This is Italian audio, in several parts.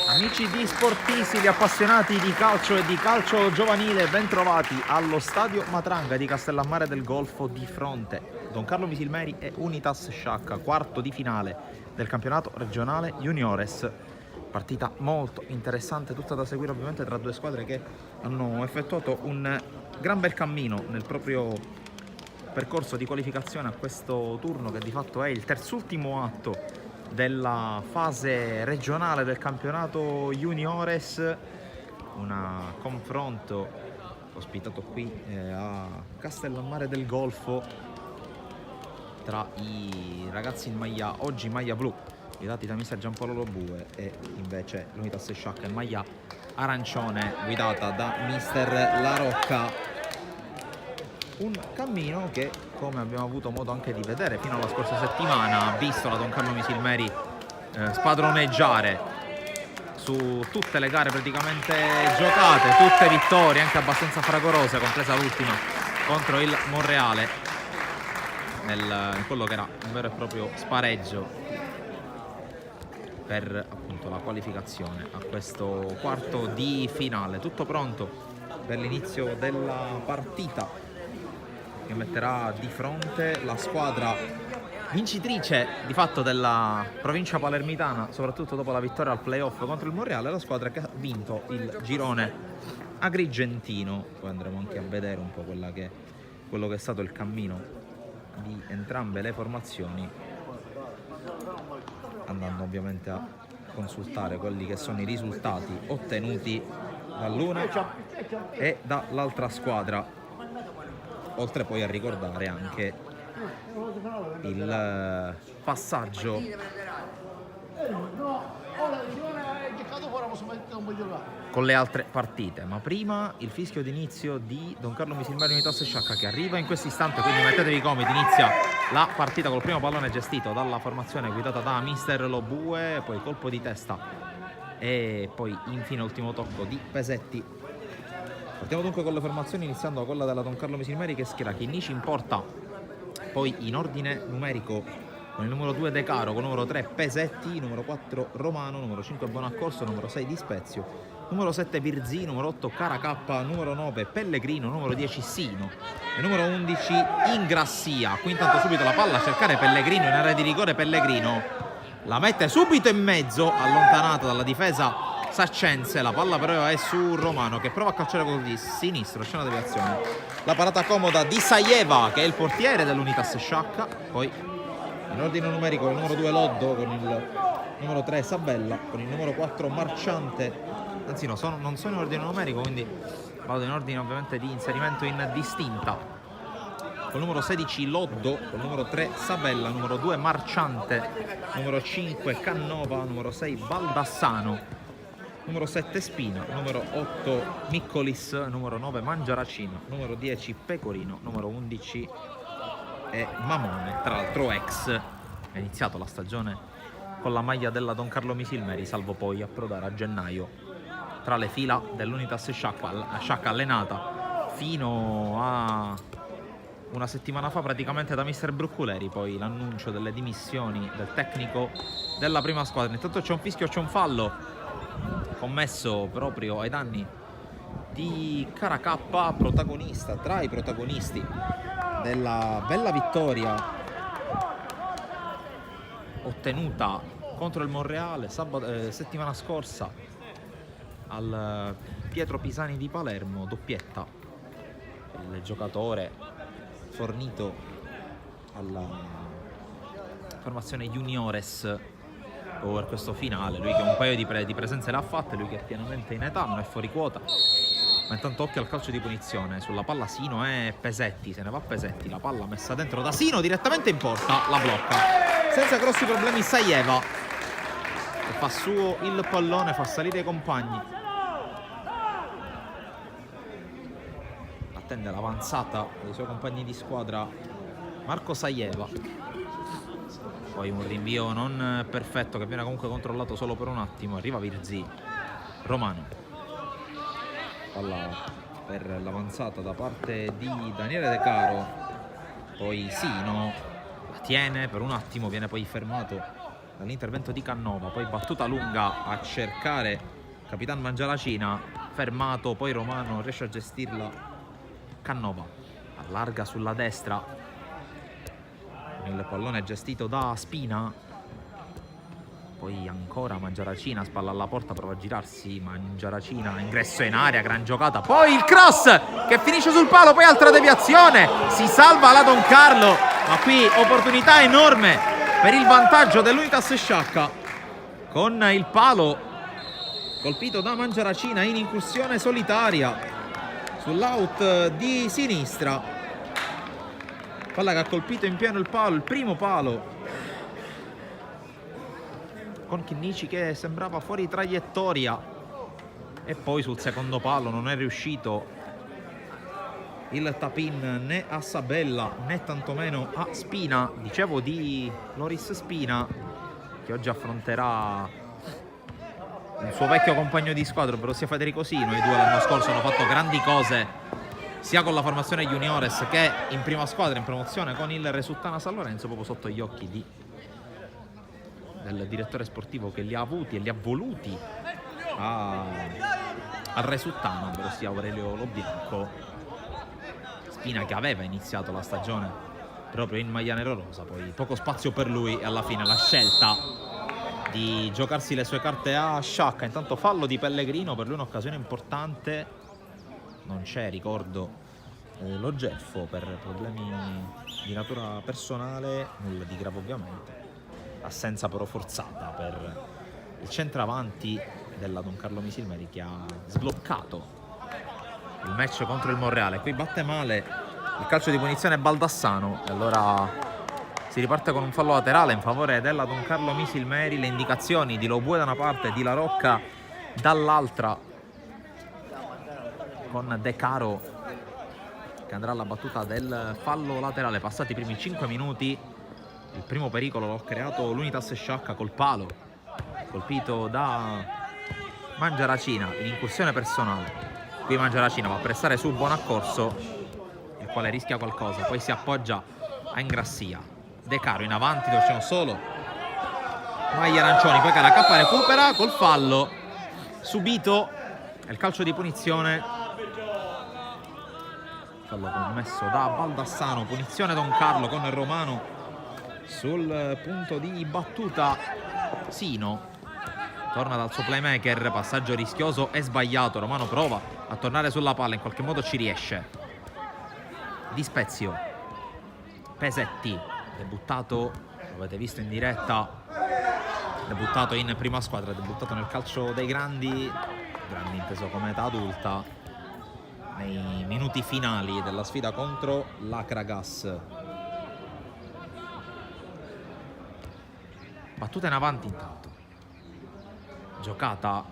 Amici di Sportisili, appassionati di calcio e di calcio giovanile, ben trovati allo stadio Matranga di Castellammare del Golfo. Di fronte Don Carlo Misilmeri e Unitas Sciacca, quarto di finale del campionato regionale juniores. Partita molto interessante, tutta da seguire ovviamente tra due squadre che hanno effettuato un gran bel cammino nel proprio percorso di qualificazione a questo turno, che di fatto è il terzultimo atto della fase regionale del campionato juniores. Un confronto ospitato qui a Castellammare del Golfo tra i ragazzi in maglia, oggi maglia blu, guidati da mister Giampaolo Lobue, e invece l'Unitas Sciacca in maglia arancione, guidata da mister La Rocca. Un cammino che, come abbiamo avuto modo anche di vedere fino alla scorsa settimana, ha visto la Don Carlo Misilmeri spadroneggiare su tutte le gare praticamente giocate, tutte vittorie anche abbastanza fragorose, compresa l'ultima contro il Monreale, in quello che era un vero e proprio spareggio per appunto la qualificazione a questo quarto di finale. Tutto pronto per l'inizio della partita, che metterà di fronte la squadra vincitrice di fatto della provincia palermitana, soprattutto dopo la vittoria al playoff contro il Monreale, la squadra che ha vinto il girone agrigentino. Poi andremo anche a vedere un po' quello che è stato il cammino di entrambe le formazioni, andando ovviamente a consultare quelli che sono i risultati ottenuti dall'una e dall'altra squadra, oltre poi a ricordare anche il passaggio con le altre partite. Ma prima il fischio d'inizio di Don Carlo Misilmeri Unitas Sciacca, che arriva in questo istante, quindi mettetevi comodi. Inizia la partita col primo pallone gestito dalla formazione guidata da mister Lobue, poi colpo di testa e poi infine ultimo tocco di Pesetti. Partiamo dunque con le formazioni, iniziando da quella della Don Carlo Misilmeri, che schiera Chinnici in porta, poi in ordine numerico con il numero 2 De Caro, con il numero 3 Pesetti, numero 4 Romano, numero 5 Bonaccorso, numero 6 Di Spezio, numero 7 Virzì, numero 8 Caracappa, numero 9 Pellegrino, numero 10 Sino e numero 11 Ingrassia. Qui intanto subito la palla a cercare Pellegrino in area di rigore. Pellegrino la mette subito in mezzo, allontanata dalla difesa saccense. La palla però è su Romano, che prova a calciare con il sinistro, scena deviazione. La parata comoda di Saieva, che è il portiere dell'Unitas Sciacca. Poi in ordine numerico il numero 2 Loddo, con il numero 3 Sabella, con il numero 4 Marciante. Anzi no, non sono in ordine numerico, quindi vado in ordine ovviamente di inserimento in distinta. Con il numero 16 Loddo, con il numero 3 Sabella, numero 2 Marciante, numero 5 Cannova, numero 6 Baldassano, numero 7 Spina, numero 8 Miccolis, numero 9 Mangiaracino, numero 10 Pecorino, numero 11 è Mamone, tra l'altro ex. Ha iniziato la stagione con la maglia della Don Carlo Misilmeri, salvo poi approdare a gennaio tra le fila dell'Unitas Sciacca, allenata fino a una settimana fa praticamente da mister Brucculeri. Poi l'annuncio delle dimissioni del tecnico della prima squadra. Intanto c'è un fischio, c'è un fallo commesso proprio ai danni di Caracappa, protagonista, tra i protagonisti della bella vittoria ottenuta contro il Monreale settimana scorsa al Pietro Pisani di Palermo. Doppietta, il giocatore fornito alla formazione juniores per questo finale. Lui che un paio di presenze l'ha fatte, lui che è pienamente in età, non è fuori quota. Ma intanto occhio al calcio di punizione sulla palla Sino e Pesetti, se ne va Pesetti, la palla messa dentro da Sino direttamente in porta, la blocca senza grossi problemi Sajeva, che fa suo il pallone, fa salire i compagni, attende l'avanzata dei suoi compagni di squadra Marco Sajeva. Poi un rinvio non perfetto che viene comunque controllato solo per un attimo, arriva Virzi, Romano, palla per l'avanzata da parte di Daniele De Caro, poi Sino la tiene per un attimo, viene poi fermato dall'intervento di Cannova, poi battuta lunga a cercare Capitan Mangiaracina, fermato, poi Romano riesce a gestirla, Cannova allarga sulla destra, il pallone gestito da Spina, poi ancora Mangiaracina, spalla alla porta, prova a girarsi, Mangiaracina, ingresso in area, gran giocata, poi il cross che finisce sul palo, poi altra deviazione, si salva la Don Carlo, ma qui opportunità enorme per il vantaggio dell'Unitas Sciacca, con il palo colpito da Mangiaracina in incursione solitaria sull'out di sinistra, palla che ha colpito in pieno il palo, il primo palo, con Chinnici che sembrava fuori traiettoria, e poi sul secondo palo non è riuscito il tap-in né a Sabella né tantomeno a Spina. Dicevo di Loris Spina, che oggi affronterà il suo vecchio compagno di squadra, ovvero sia Federico Sino. I due l'anno scorso hanno fatto grandi cose sia con la formazione juniores che in prima squadra in promozione con il Resuttana San Lorenzo, proprio sotto gli occhi del direttore sportivo che li ha avuti e li ha voluti al Resuttana, ovvero sia Aurelio Lobianco. Spina che aveva iniziato la stagione proprio in maglia nero-rosa, poi poco spazio per lui e alla fine la scelta di giocarsi le sue carte a Sciacca. Intanto fallo di Pellegrino, per lui un'occasione importante, non c'è, ricordo, lo Geffo per problemi di natura personale, nulla di grave ovviamente, assenza però forzata per il centravanti della Don Carlo Misilmeri, che ha sbloccato il match contro il Monreale. Qui batte male il calcio di punizione Baldassano e allora si riparte con un fallo laterale in favore della Don Carlo Misilmeri. Le indicazioni di Lobue da una parte e di La Rocca dall'altra, con De Caro che andrà alla battuta del fallo laterale. Passati i primi 5 minuti, il primo pericolo l'ha creato l'Unitas Sciacca col palo colpito da Mangiaracina in incursione personale. Qui Mangiaracina va a pressare su Buonaccorso, il quale rischia qualcosa, poi si appoggia a Ingrassia. De Caro in avanti, dove c'è solo maglie arancioni, poi Caracappa recupera col fallo subito, il calcio di punizione, fallo commesso da Baldassano, punizione Don Carlo con Romano sul punto di battuta. Sino torna dal suo playmaker, passaggio rischioso e sbagliato, Romano prova a tornare sulla palla, in qualche modo ci riesce. Di Spezio, Pesetti, debuttato, lo avete visto in diretta, debuttato in prima squadra, debuttato nel calcio dei grandi inteso come età adulta, nei minuti finali della sfida contro l'Acragas. Battuta in avanti intanto, giocata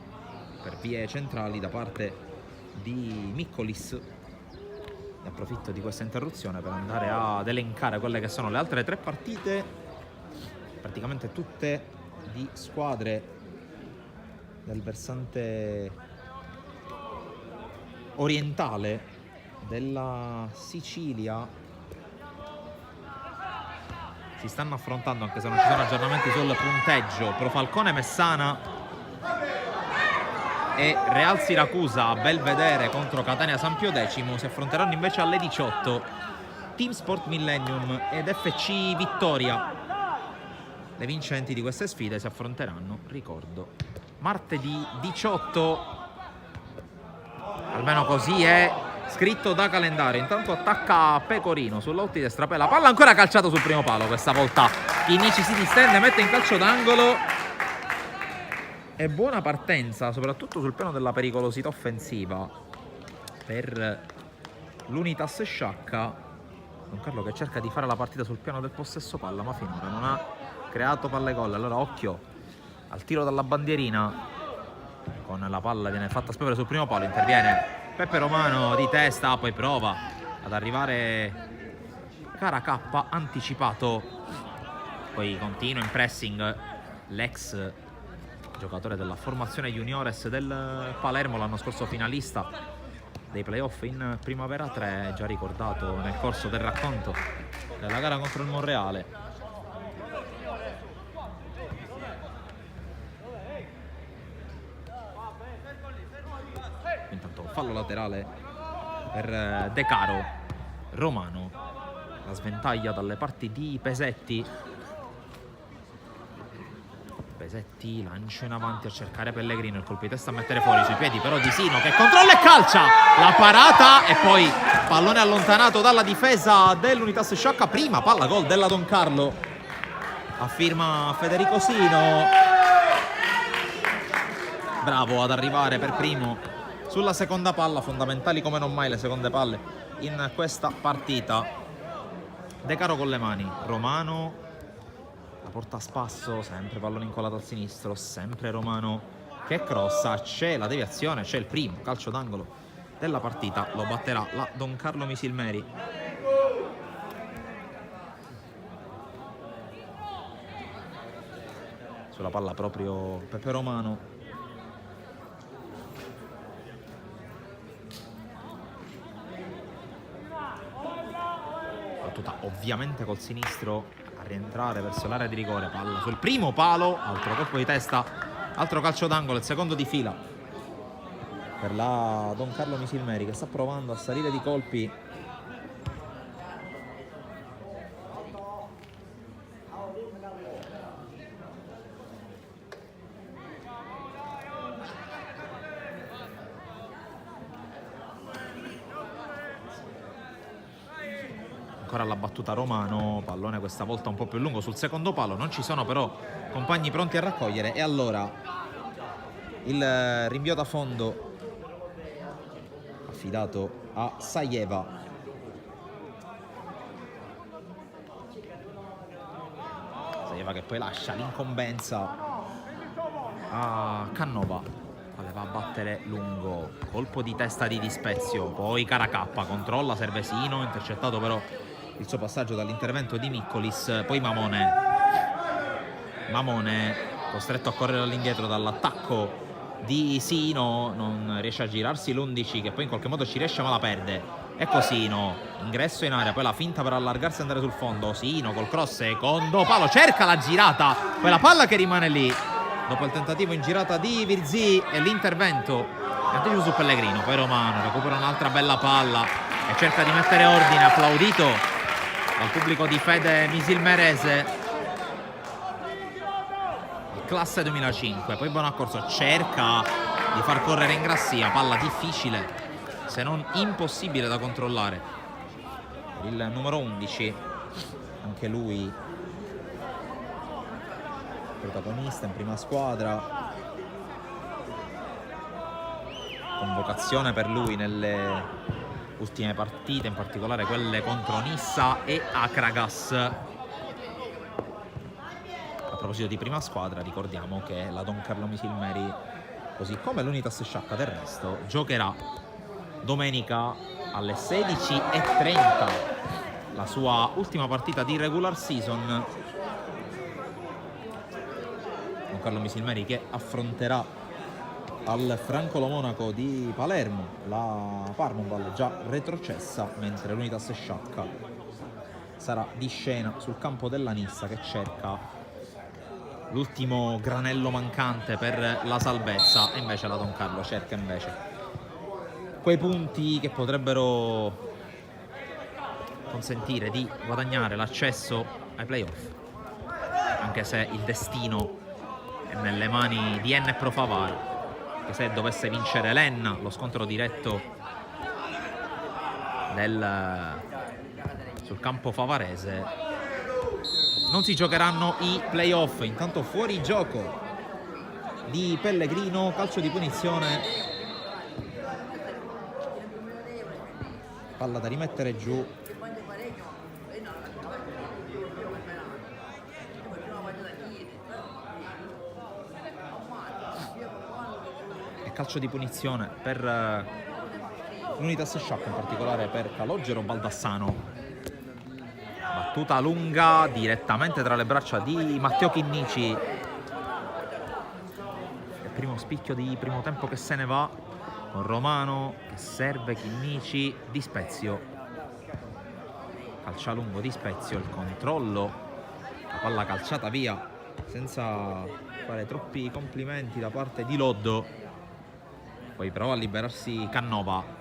per vie centrali da parte di Miccolis. Ne approfitto di questa interruzione per andare ad elencare quelle che sono le altre 3 partite, praticamente tutte di squadre del versante orientale della Sicilia. Si stanno affrontando, anche se non ci sono aggiornamenti sul punteggio, Pro Falcone Messana e Real Siracusa a Belvedere contro Catania San Pio X. Si affronteranno invece alle 18 Team Sport Millennium ed FC Vittoria. Le vincenti di queste sfide si affronteranno, ricordo, martedì 18. Almeno così è scritto da calendario. Intanto attacca Pecorino sull'out di destra, la palla ancora calciata sul primo palo. Questa volta Chinnici si distende, mette in calcio d'angolo e buona partenza soprattutto sul piano della pericolosità offensiva per l'Unitas Sciacca. Don Carlo che cerca di fare la partita sul piano del possesso palla, ma finora non ha creato palle gol. Allora occhio al tiro dalla bandierina, con la palla viene fatta spiovere sul primo palo, interviene Peppe Romano di testa, poi prova ad arrivare Caracappa anticipato, poi continua in pressing l'ex giocatore della formazione juniores del Palermo, l'anno scorso finalista dei playoff in Primavera 3, già ricordato nel corso del racconto della gara contro il Monreale. Intanto fallo laterale per De Caro. Romano, la sventaglia dalle parti di Pesetti. Pesetti lancia in avanti a cercare Pellegrino, il colpo di testa a mettere fuori sui piedi però Di Sino che controlla e calcia la parata e poi pallone allontanato dalla difesa dell'Unitas Sciacca. Prima palla gol della Don Carlo a firma Federico Sino, bravo ad arrivare per primo sulla seconda palla. Fondamentali come non mai le seconde palle in questa partita. De Caro con le mani, Romano la porta a spasso, sempre pallone incolato al sinistro, sempre Romano che crossa, c'è la deviazione, c'è il primo calcio d'angolo della partita, lo batterà la Don Carlo Misilmeri. Sulla palla proprio Peppe Romano. Battuta ovviamente col sinistro a rientrare verso l'area di rigore, palla sul primo palo, altro colpo di testa, altro calcio d'angolo, il secondo di fila per la Don Carlo Misilmeri che sta provando a salire di colpi. Ancora la battuta Romano, pallone questa volta un po' più lungo sul secondo palo, non ci sono però compagni pronti a raccogliere e allora il rinvio da fondo affidato a Sajeva. Sajeva che poi lascia l'incombenza a Cannova, quale va a battere lungo, colpo di testa di Dispezio, poi Caracappa controlla, serve Sino, intercettato però il suo passaggio dall'intervento di Miccolis, poi Mamone costretto a correre all'indietro dall'attacco di Sino, non riesce a girarsi l'11 che poi in qualche modo ci riesce ma la perde. Ecco Sino, ingresso in area, poi la finta per allargarsi e andare sul fondo, Sino col cross, secondo palo, cerca la girata, poi la palla che rimane lì dopo il tentativo in girata di Virzì e l'intervento anticipo su Pellegrino, poi Romano recupera un'altra bella palla e cerca di mettere ordine, applaudito dal pubblico di fede misilmerese, il classe 2005. Poi Bonaccorso cerca di far correre Ingrassia, palla difficile se non impossibile da controllare per il numero 11, anche lui protagonista in prima squadra, convocazione per lui nelle ultime partite, in particolare quelle contro Nissa e Akragas. A proposito di prima squadra, ricordiamo che la Don Carlo Misilmeri, così come l'Unitas Sciacca del resto, giocherà domenica alle 16:30 la sua ultima partita di regular season. Don Carlo Misilmeri che affronterà al Francolo Monaco di Palermo la Parmonval già retrocessa, mentre l'Unitas Sciacca sarà di scena sul campo della Nissa che cerca l'ultimo granello mancante per la salvezza, e invece la Don Carlo cerca invece quei punti che potrebbero consentire di guadagnare l'accesso ai playoff, anche se il destino è nelle mani di N Pro Favaro, che se dovesse vincere l'Enna lo scontro diretto sul campo favarese. Non si giocheranno i playoff. Intanto fuori gioco di Pellegrino, calcio di punizione, palla da rimettere giù. E calcio di punizione per l'Unitas Sciacca, in particolare per Calogero Baldassano. Battuta lunga direttamente tra le braccia di Matteo Chinnici. Il primo spicchio di primo tempo che se ne va, con Romano che serve Chinnici, Di Spezio. Calcia lungo Di Spezio, il controllo, la palla calciata via senza fare troppi complimenti da parte di Loddo. Poi prova a liberarsi Cannova.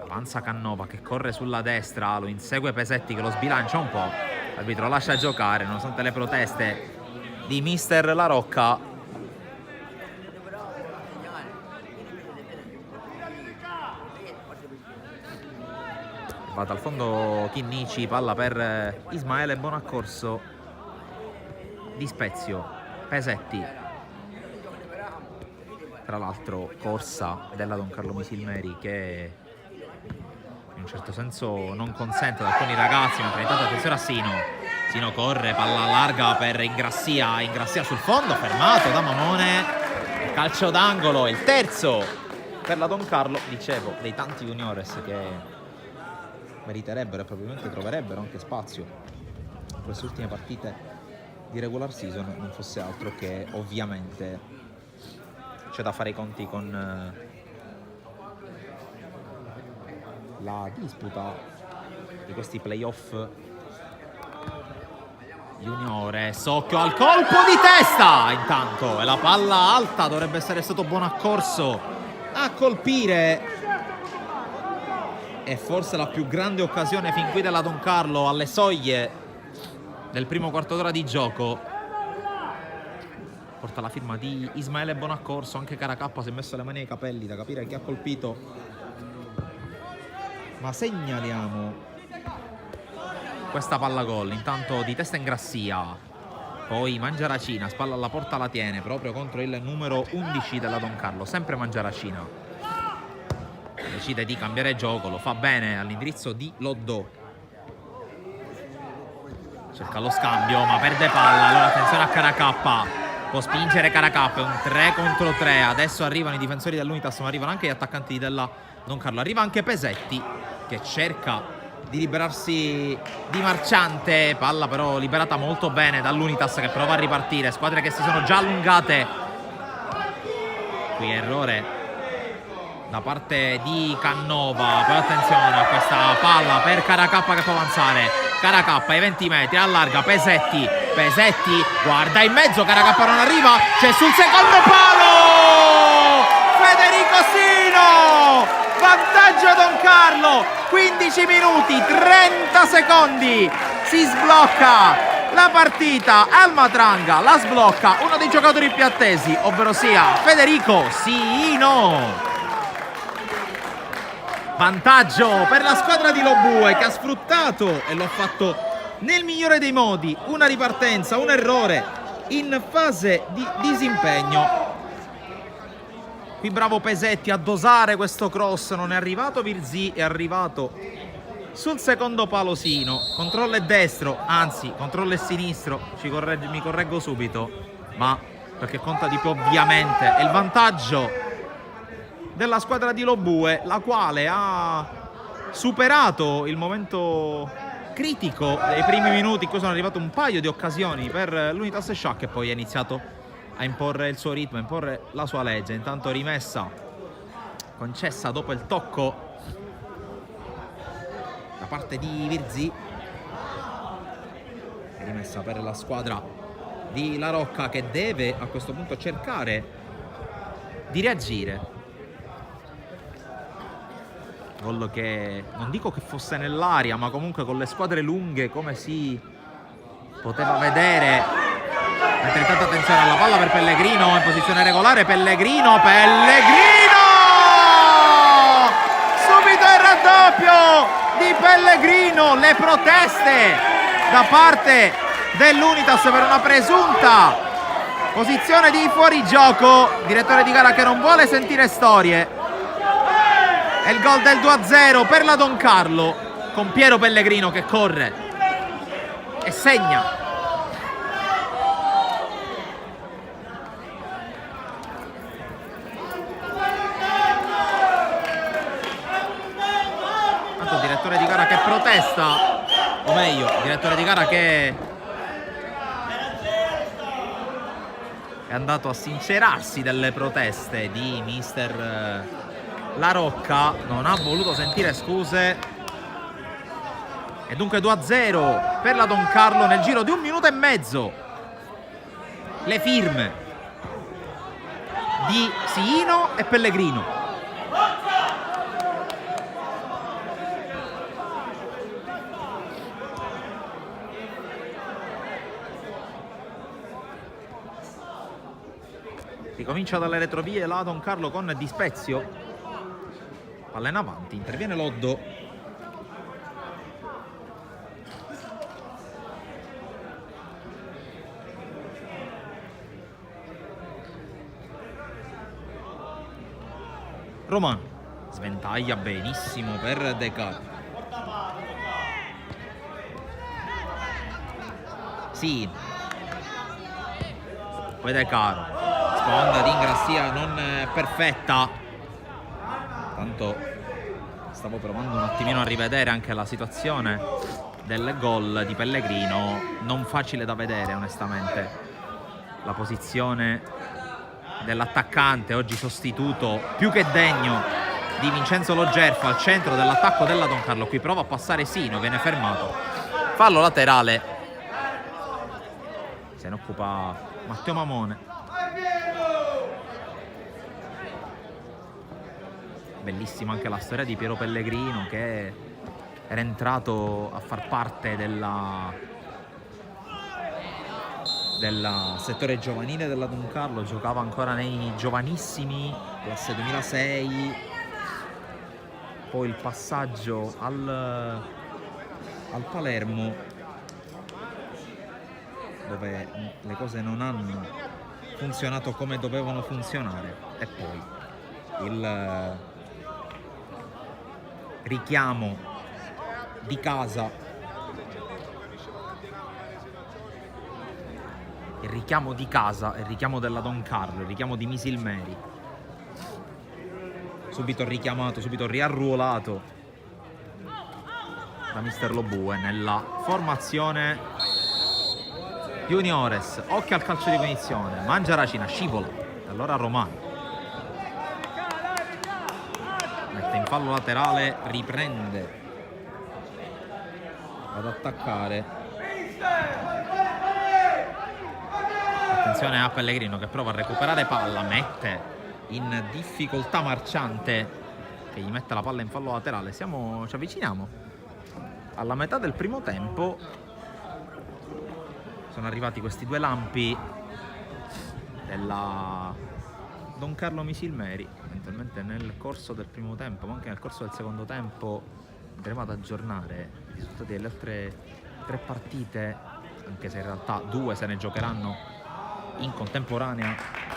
Avanza Cannova che corre sulla destra, lo insegue Pesetti che lo sbilancia un po'. L'arbitro lascia giocare nonostante le proteste di mister La Rocca. Va dal fondo Chinnici, palla per Ismaele Bonaccorso. Di Spezio, Pesetti. Tra l'altro corsa della Don Carlo Misilmeri che in un certo senso non consente ad alcuni ragazzi, mentre intanto attenzione a Sino corre, palla larga per Ingrassia sul fondo, fermato da Mamone, il calcio d'angolo, il terzo per la Don Carlo, dicevo, dei tanti juniores che meriterebbero e probabilmente troverebbero anche spazio in queste ultime partite di regular season, non fosse altro che ovviamente c'è da fare i conti con la disputa di questi playoff juniores. Occhio al colpo di testa intanto, e la palla alta, dovrebbe essere stato Bonaccorso a colpire, e forse la più grande occasione fin qui della Don Carlo alle soglie del primo quarto d'ora di gioco. Porta la firma di Ismaele Bonaccorso, anche Caracappa si è messo le mani ai capelli da capire chi ha colpito. Ma segnaliamo questa palla gol, intanto di testa Ingrassia, poi Mangiaracina, spalla alla porta, la tiene proprio contro il numero 11 della Don Carlo, sempre Mangiaracina. Decide di cambiare gioco, lo fa bene all'indirizzo di Loddo. Cerca lo scambio ma perde palla, allora attenzione a Caracappa, può spingere Caracappa, è un 3 contro 3, adesso arrivano i difensori dell'Unitas ma arrivano anche gli attaccanti della Don Carlo, arriva anche Pesetti che cerca di liberarsi di Marciante, palla però liberata molto bene dall'Unitas che prova a ripartire, squadre che si sono già allungate. Qui errore da parte di Cannova, però attenzione a questa palla per Caracappa che può avanzare, Caracappa ai 20 metri, allarga Pesetti, guarda in mezzo, Caracappa non arriva, c'è sul secondo palo Federico Sino, vantaggio Don Carlo, 15 minuti 30 secondi, si sblocca la partita, Almatranga la sblocca uno dei giocatori più attesi, ovvero sia Federico Sino. Vantaggio per la squadra di Lobue che ha sfruttato, e lo ha fatto nel migliore dei modi, una ripartenza, un errore in fase di disimpegno. Qui bravo Pesetti a dosare questo cross, non è arrivato Virzì, è arrivato sul secondo palo Sino, controllo è destro, anzi controllo è sinistro, mi correggo subito, ma perché conta di più ovviamente è il vantaggio della squadra di Lobue, la quale ha superato il momento critico dei primi minuti in cui sono arrivate un paio di occasioni per l'Unitas Sciacca e poi ha iniziato a imporre il suo ritmo, a imporre la sua legge. Intanto rimessa concessa dopo il tocco da parte di Virzì, rimessa per la squadra di La Rocca che deve a questo punto cercare di reagire. Gol che non dico che fosse nell'aria, ma comunque con le squadre lunghe come si poteva vedere. Mentre intanto attenzione alla palla per Pellegrino in posizione regolare, Pellegrino subito il raddoppio di Pellegrino, le proteste da parte dell'Unitas per una presunta posizione di fuorigioco. Direttore di gara che non vuole sentire storie. È il gol del 2-0 per la Don Carlo, con Piero Pellegrino che corre e segna. Direttore di gara che protesta, o meglio, direttore di gara che è andato a sincerarsi delle proteste di mister La Rocca, non ha voluto sentire scuse e dunque 2-0 per la Don Carlo nel giro di 1 minuto e mezzo. Le firme di Siino e Pellegrino. Ricomincia dalle retrovie la Don Carlo con Di Spezio. Palla in avanti, interviene Loddo. Roman sventaglia benissimo per De Caro. Sì. Poi De Caro. Sponda di Ingrassia non perfetta. Tanto stavo provando un attimino a rivedere anche la situazione del gol di Pellegrino. Non facile da vedere onestamente la posizione dell'attaccante, oggi sostituto più che degno di Vincenzo Logerfo al centro dell'attacco della Don Carlo. Qui prova a passare Sino, viene fermato. Fallo laterale. Se ne occupa Matteo Mamone. Bellissima anche la storia di Piero Pellegrino, che era entrato a far parte del settore giovanile della Don Carlo, giocava ancora nei giovanissimi, classe 2006, poi il passaggio al Palermo, dove le cose non hanno funzionato come dovevano funzionare, e poi il richiamo di casa, il richiamo della Don Carlo, il richiamo di Misilmeri, subito richiamato, subito riarruolato da mister Lobue nella formazione Juniores. Occhio al calcio di punizione, Mangiaracina scivola, allora Romano mette in fallo laterale, riprende ad attaccare. Attenzione a Pellegrino che prova a recuperare palla, mette in difficoltà Marciante che gli mette la palla in fallo laterale. Ci avviciniamo alla metà del primo tempo. Sono arrivati questi due lampi della Don Carlo Misilmeri. Eventualmente nel corso del primo tempo, ma anche nel corso del secondo tempo, andremo ad aggiornare i risultati delle altre 3 partite, anche se in realtà 2 se ne giocheranno in contemporanea.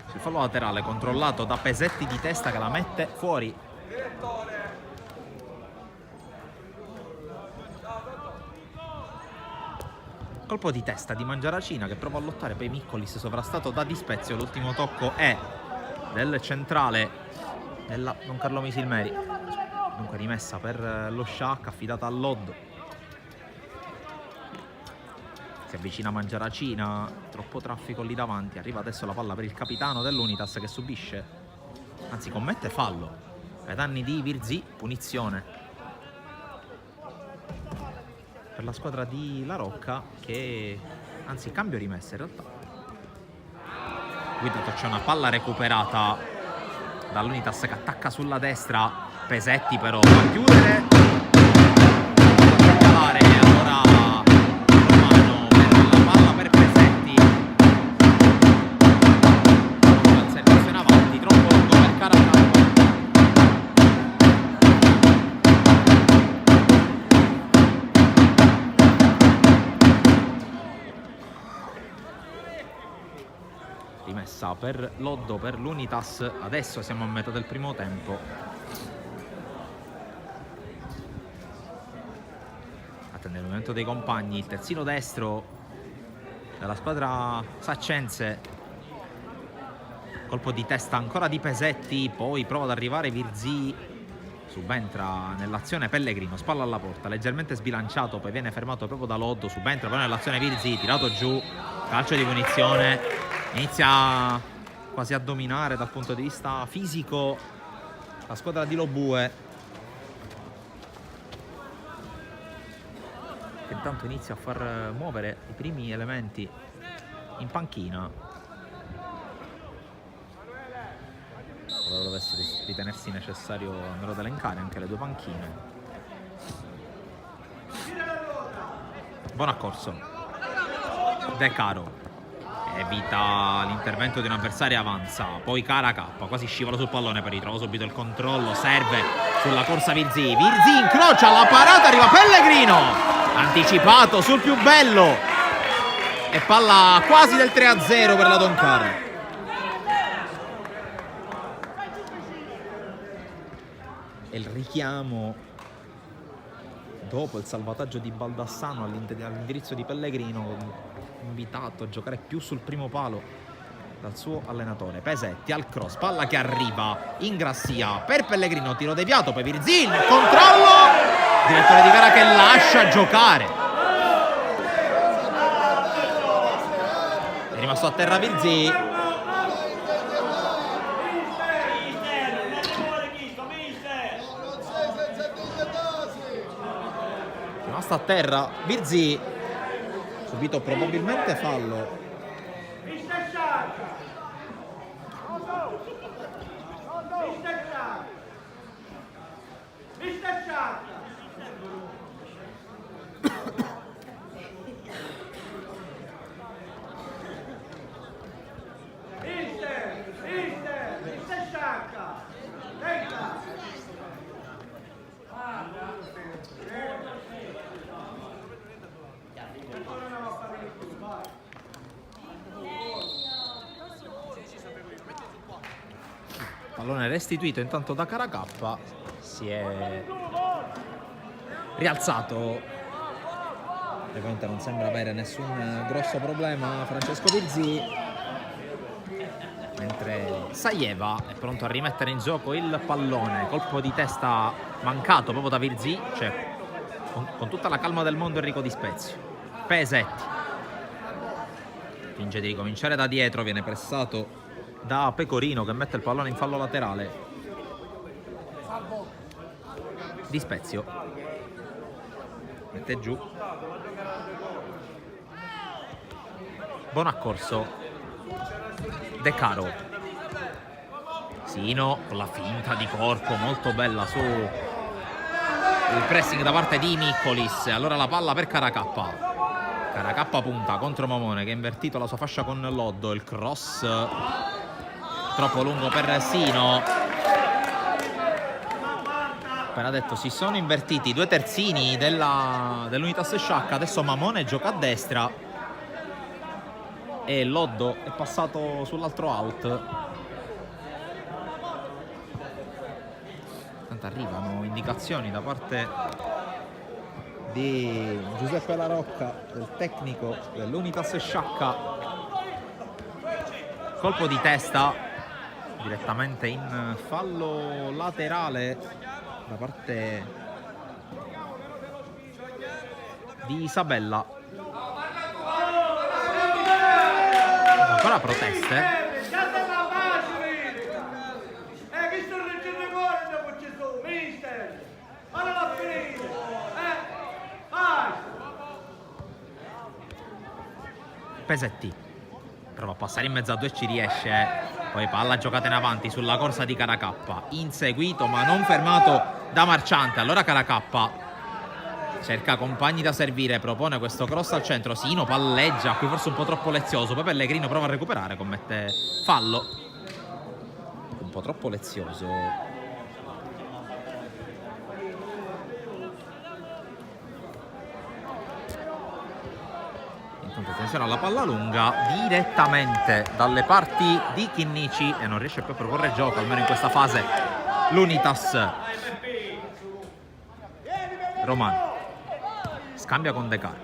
Sul fallo laterale controllato da Pesetti di testa che la mette fuori. Colpo di testa di Mangiaracina che prova a lottare, poi Miccolis sovrastato da Di Spezio. L'ultimo tocco è del centrale della Don Carlo Misilmeri. Dunque rimessa per lo Sciac, affidata a Loddo. Si avvicina Mangiaracina, troppo traffico lì davanti. Arriva adesso la palla per il capitano dell'Unitas che subisce, anzi commette fallo ai danni di Virzì, punizione per la squadra di La Rocca, che anzi cambio rimessa in realtà. Qui tanto c'è una palla recuperata dall'Unitas che attacca sulla destra. Pesetti però va a chiudere rimessa per Loddo, per l'Unitas. Adesso siamo a metà del primo tempo. Attende il movimento dei compagni, il terzino destro della squadra saccense. Colpo di testa ancora di Pesetti, poi prova ad arrivare Virzì. Subentra nell'azione Pellegrino, spalla alla porta, leggermente sbilanciato, poi viene fermato proprio da Loddo. Subentra però nell'azione Virzì, tirato giù, calcio di punizione. Inizia quasi a dominare dal punto di vista fisico la squadra di Lobue, che intanto inizia a far muovere i primi elementi in panchina. Dovesse ritenersi necessario andare ad elencare anche le due panchine. Buon accorso. De Caro evita l'intervento di un avversario e avanza. Poi Caracappa quasi scivola sul pallone, poi ritrova subito il controllo. Serve sulla corsa Virzì. Virzì incrocia la parata, arriva Pellegrino. Anticipato sul più bello. E palla quasi del 3-0 per la Doncar. E il richiamo dopo il salvataggio di Baldassano all'indirizzo di Pellegrino, invitato a giocare più sul primo palo dal suo allenatore. Pesetti al cross, palla che arriva in grassia per Pellegrino, tiro deviato, poi Virzì, controllo, direttore di gara che lascia giocare. È rimasto a terra Virzì. A terra Virzì, subito probabilmente fallo. Pallone restituito intanto da Caracappa, si è rialzato, ovviamente non sembra avere nessun grosso problema Francesco Virzì, mentre Sajeva è pronto a rimettere in gioco il pallone. Colpo di testa mancato proprio da Virzì, cioè con tutta la calma del mondo Enrico Di Spezio. Pesetti finge di ricominciare da dietro, viene pressato da Pecorino che mette il pallone in fallo laterale. Di Spezio mette giù. Buon accorso. De Caro. Sino con la finta di corpo molto bella su il pressing da parte di Miccolis. Allora la palla per Caracappa. Caracappa punta contro Momone che ha invertito la sua fascia con Loddo. Il cross troppo lungo per Sino. Appena detto, si sono invertiti i due terzini dell'Unitas Sciacca. Adesso Mamone gioca a destra e Loddo è passato sull'altro out. Tanto arrivano indicazioni da parte di Giuseppe La Rocca, del tecnico dell'Unitas Sciacca. Colpo di testa direttamente in fallo laterale da parte di Isabella. Ancora proteste. Pesetti prova a passare in mezzo a due, ci riesce. Poi palla giocata in avanti sulla corsa di Caracappa, inseguito ma non fermato da Marciante. Allora Caracappa cerca compagni da servire, propone questo cross al centro. Sino palleggia, qui forse un po' troppo lezioso. Poi Pellegrino prova a recuperare, commette fallo. Un po' troppo lezioso. appunto attenzione alla palla lunga direttamente dalle parti di Chinnici e non riesce più a proporre gioco, almeno in questa fase, l'Unitas. Romano scambia con De Caro,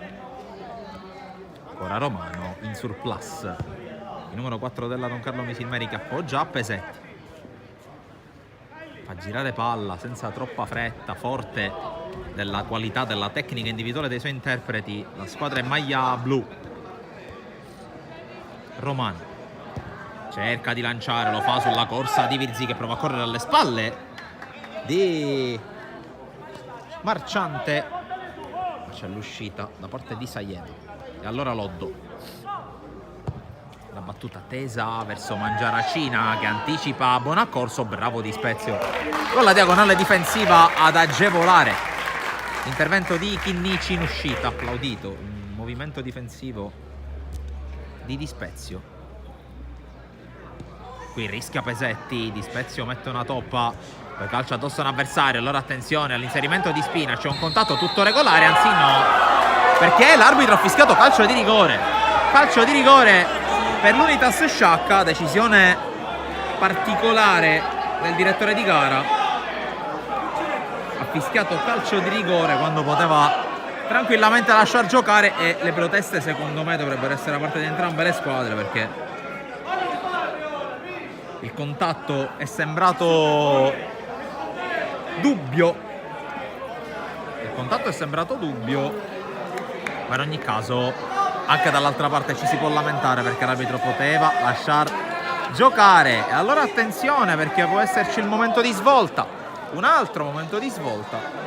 ancora Romano in surplus, il numero 4 della Don Carlo Misilmeri che appoggia a Pesetti, fa girare palla senza troppa fretta, forte della qualità della tecnica individuale dei suoi interpreti, la squadra in maglia blu. Romano cerca di lanciare, lo fa sulla corsa di Virzi che prova a correre alle spalle di Marciante, c'è l'uscita da parte di Sayena e allora Loddo, la battuta tesa verso Mangiaracina che anticipa Bonaccorso, bravo Di Spezio con la diagonale difensiva ad agevolare l'intervento di Chinnici in uscita, applaudito, un movimento difensivo di Di Spezio. Qui rischia Pesetti, Di Spezio mette una toppa, poi calcia addosso un avversario, allora attenzione all'inserimento di Spina, c'è un contatto tutto regolare, anzi no, perché l'arbitro ha fischiato calcio di rigore per l'Unitas Sciacca, decisione particolare del direttore di gara, ha fischiato calcio di rigore quando poteva tranquillamente lasciar giocare e le proteste secondo me dovrebbero essere da parte di entrambe le squadre perché il contatto è sembrato dubbio, ma in ogni caso anche dall'altra parte ci si può lamentare perché l'arbitro poteva lasciar giocare. E allora attenzione perché può esserci il momento di svolta, un altro momento di svolta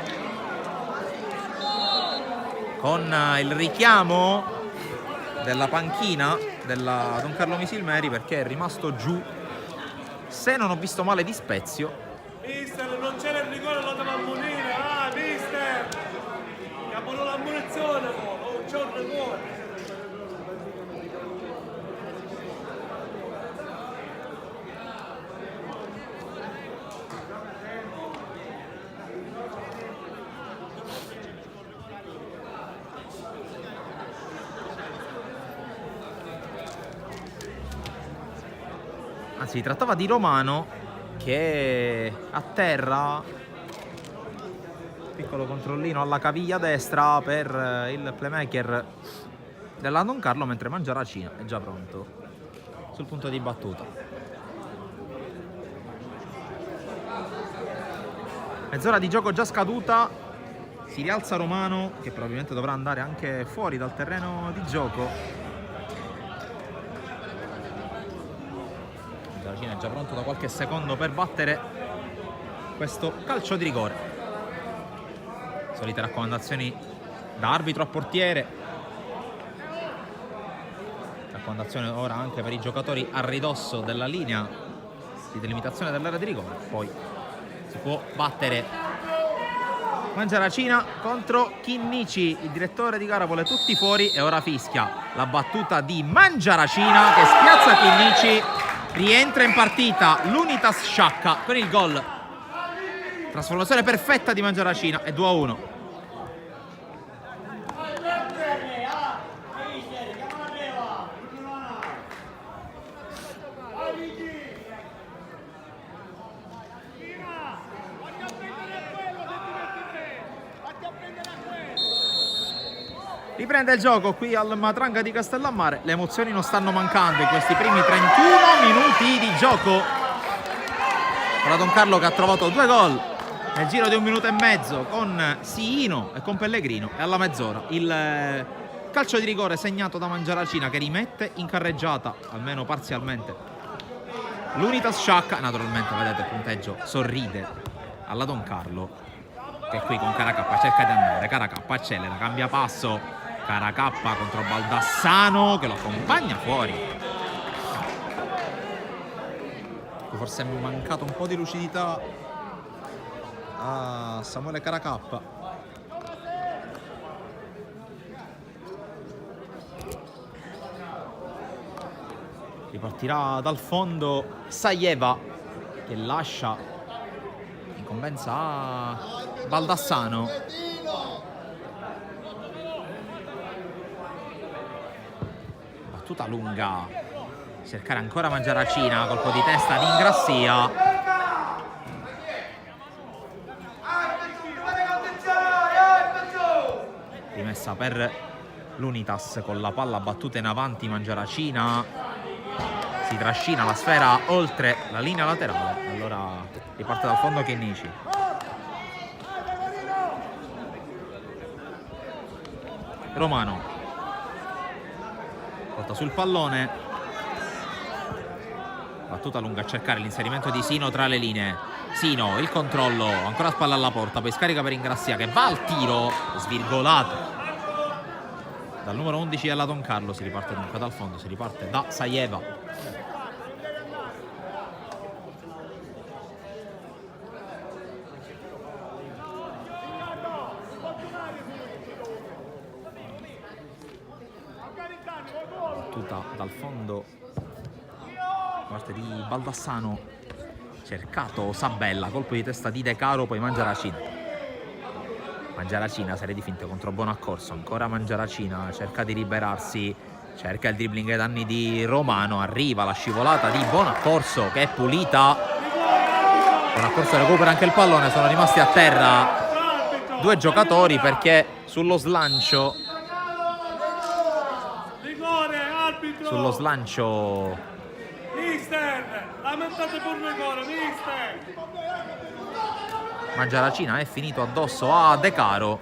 con il richiamo della panchina della Don Carlo Misilmeri perché è rimasto giù, se non ho visto male, Di Spezio. Mister, non c'era il rigore, lo devo ammonire. Ah, mister! Mi ha voluto l'ammonizione, non c'è un rigore. Anzi, si trattava di Romano che a terra, piccolo controllino alla caviglia destra per il playmaker della Don Carlo, mentre Mangiaracina è già pronto sul punto di battuta. Mezz'ora di gioco già scaduta, si rialza Romano che probabilmente dovrà andare anche fuori dal terreno di gioco. Mangiaracina è già pronto da qualche secondo per battere questo calcio di rigore. Solite raccomandazioni da arbitro a portiere, raccomandazione ora anche per i giocatori a ridosso della linea di delimitazione dell'area di rigore. Poi si può battere Mangiaracina contro Chinnici, il direttore di gara vuole tutti fuori e ora fischia la battuta di Mangiaracina che spiazza Chinnici. Rientra in partita l'Unitas Sciacca con il gol, trasformazione perfetta di Mangiaracina e 2-1. Riprende il gioco qui al Matranga di Castellammare, le emozioni non stanno mancando in questi primi 31 minuti di gioco. La Don Carlo che ha trovato 2 gol nel giro di 1 minuto e mezzo con Siino e con Pellegrino, e alla mezz'ora il calcio di rigore segnato da Mangiaracina che rimette in carreggiata, almeno parzialmente, l'Unitas Sciacca. Naturalmente vedete il punteggio sorride alla Don Carlo che qui con Caracappa cerca di andare, Caracappa accelera, cambia passo, Caracappa contro Baldassano che lo accompagna fuori. Forse è mancato un po' di lucidità a Samuele Caracappa. Ripartirà dal fondo Sajeva che lascia incombenza a Baldassano. battuta lunga, cercare ancora Mangiaracina, colpo di testa di Ingrassia. Rimessa per l'Unitas con la palla battuta in avanti. Mangiaracina si trascina la sfera oltre la linea laterale, allora riparte dal fondo Chinnici. Romano porta sul pallone, battuta lunga a cercare l'inserimento di Sino tra le linee. Sino, il controllo, ancora spalla alla porta, poi scarica per Ingrassia che va al tiro, svirgolato dal numero 11 della Don Carlo. Si riparte dunque dal fondo, si riparte da Sajeva. Battuta dal fondo parte di Baldassano, cercato Sabella, colpo di testa di De Caro, poi Mangiaracina, serie di finte contro Bonaccorso, ancora Mangiaracina, cerca di liberarsi, cerca il dribbling ai danni di Romano, arriva la scivolata di Bonaccorso che è pulita. Bonaccorso recupera anche il pallone, sono rimasti a terra due giocatori perché sullo slancio mister, lamentate pure rigore, mister. Mangiaracina è finito addosso a De Caro.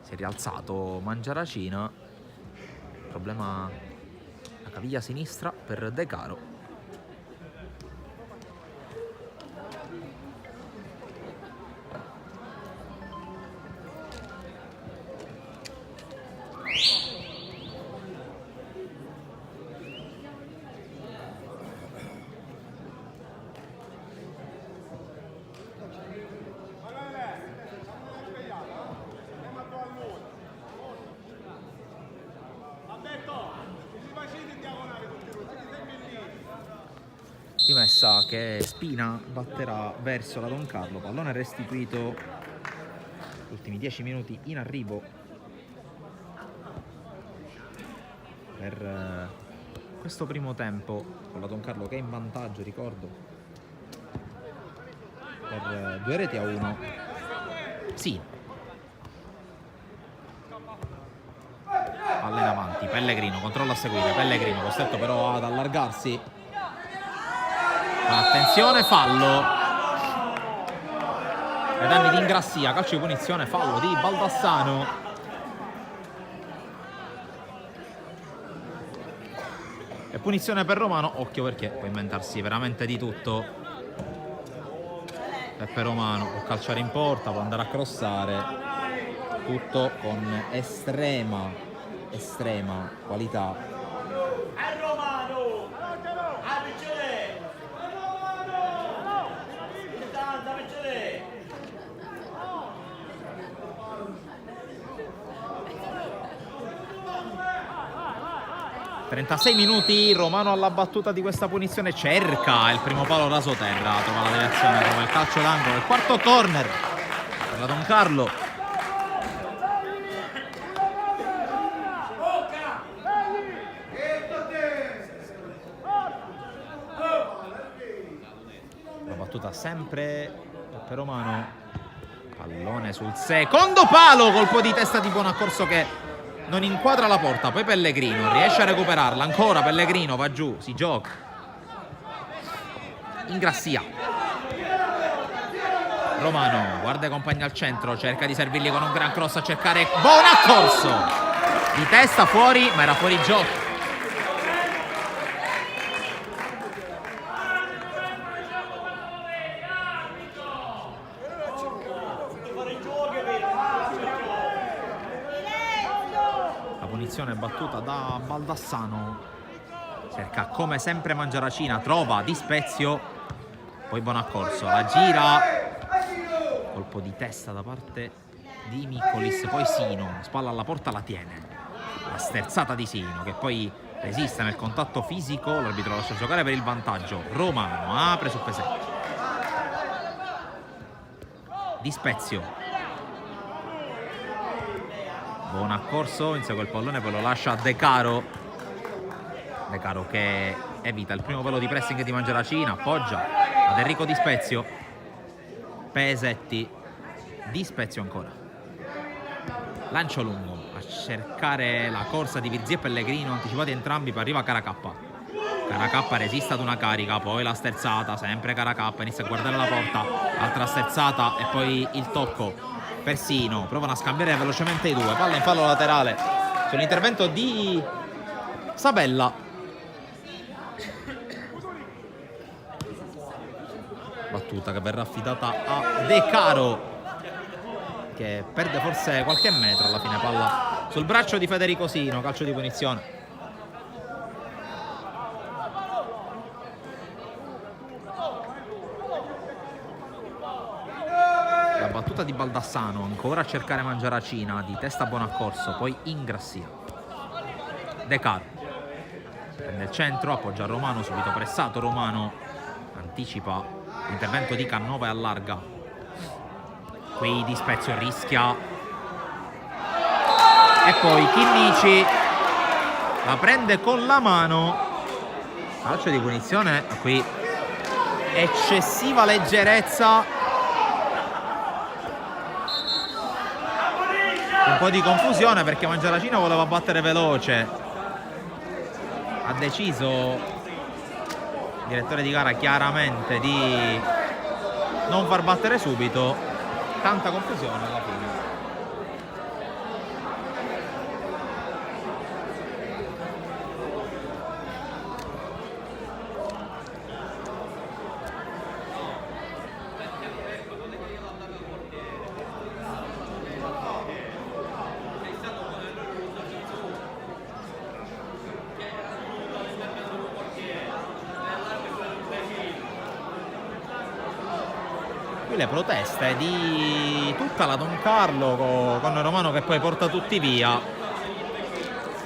Si è rialzato Mangiaracina, problema la caviglia sinistra per De Caro. Rimessa che Spina batterà verso la Don Carlo, pallone restituito, ultimi 10 minuti in arrivo per questo primo tempo, con la Don Carlo che è in vantaggio, ricordo, per 2-1. Sì, palla in avanti, Pellegrino controlla a seguire, Pellegrino costretto però ad allargarsi. Attenzione, fallo ai danni di Ingrassia, calcio di punizione, fallo di Baldassano. E punizione per Romano, occhio perché può inventarsi veramente di tutto. Peppe Romano può calciare in porta, può andare a crossare, tutto con estrema qualità. ...36 minuti, Romano alla battuta di questa punizione, cerca il primo palo raso terra, trova la deviazione, trova il calcio d'angolo, il quarto corner per la Don Carlo. La battuta sempre per Romano, pallone sul secondo palo, colpo di testa di Bonaccorso che non inquadra la porta, poi Pellegrino riesce a recuperarla, ancora Pellegrino va giù, si gioca. Ingrassia. Romano guarda i compagni al centro, cerca di servirli con un gran cross a cercare Bonaccorso. Di testa fuori, ma era fuori gioco. Battuta da Baldassano, cerca come sempre Mangiaracina, trova Di Spezio, poi Bonaccorso, la gira, colpo di testa da parte di Micolis, poi Sino, spalla alla porta, la tiene, la sterzata di Sino che poi resiste nel contatto fisico, l'arbitro lascia giocare per il vantaggio. Romano apre su Pesecchi, Di Spezio, Buon accorso, insegue il pallone, poi lo lascia a De Caro. De Caro che evita il primo velo di pressing di Mangiaracina, appoggia ad Enrico Di Spezio. Pesetti, Di Spezio ancora. Lancio lungo a cercare la corsa di Virzì e Pellegrino, anticipati entrambi, poi arriva Caracappa. Caracappa resiste ad una carica, poi la sterzata, sempre Caracappa, inizia a guardare la porta, altra sterzata e poi il tocco. Persino provano a scambiare velocemente i due, palla in fallo laterale sull'intervento di Sabella. Battuta che verrà affidata a De Caro, che perde forse qualche metro alla fine, palla sul braccio di Federico Sino, calcio di punizione. La battuta di Baldassano, ancora a cercare Mangiaracina, di testa Bonaccorso, poi Ingrassia. De Caro prende il centro, appoggia a Romano, subito pressato Romano, anticipa l'intervento di Cannova e allarga. Qui Di Spezio rischia e poi Chinnici la prende con la mano, calcio di punizione. Qui eccessiva leggerezza, un po' di confusione perché Mangiaracina voleva battere veloce, ha deciso il direttore di gara chiaramente di non far battere subito, tanta confusione alla fine. Le proteste di tutta la Don Carlo con Romano che poi porta tutti via.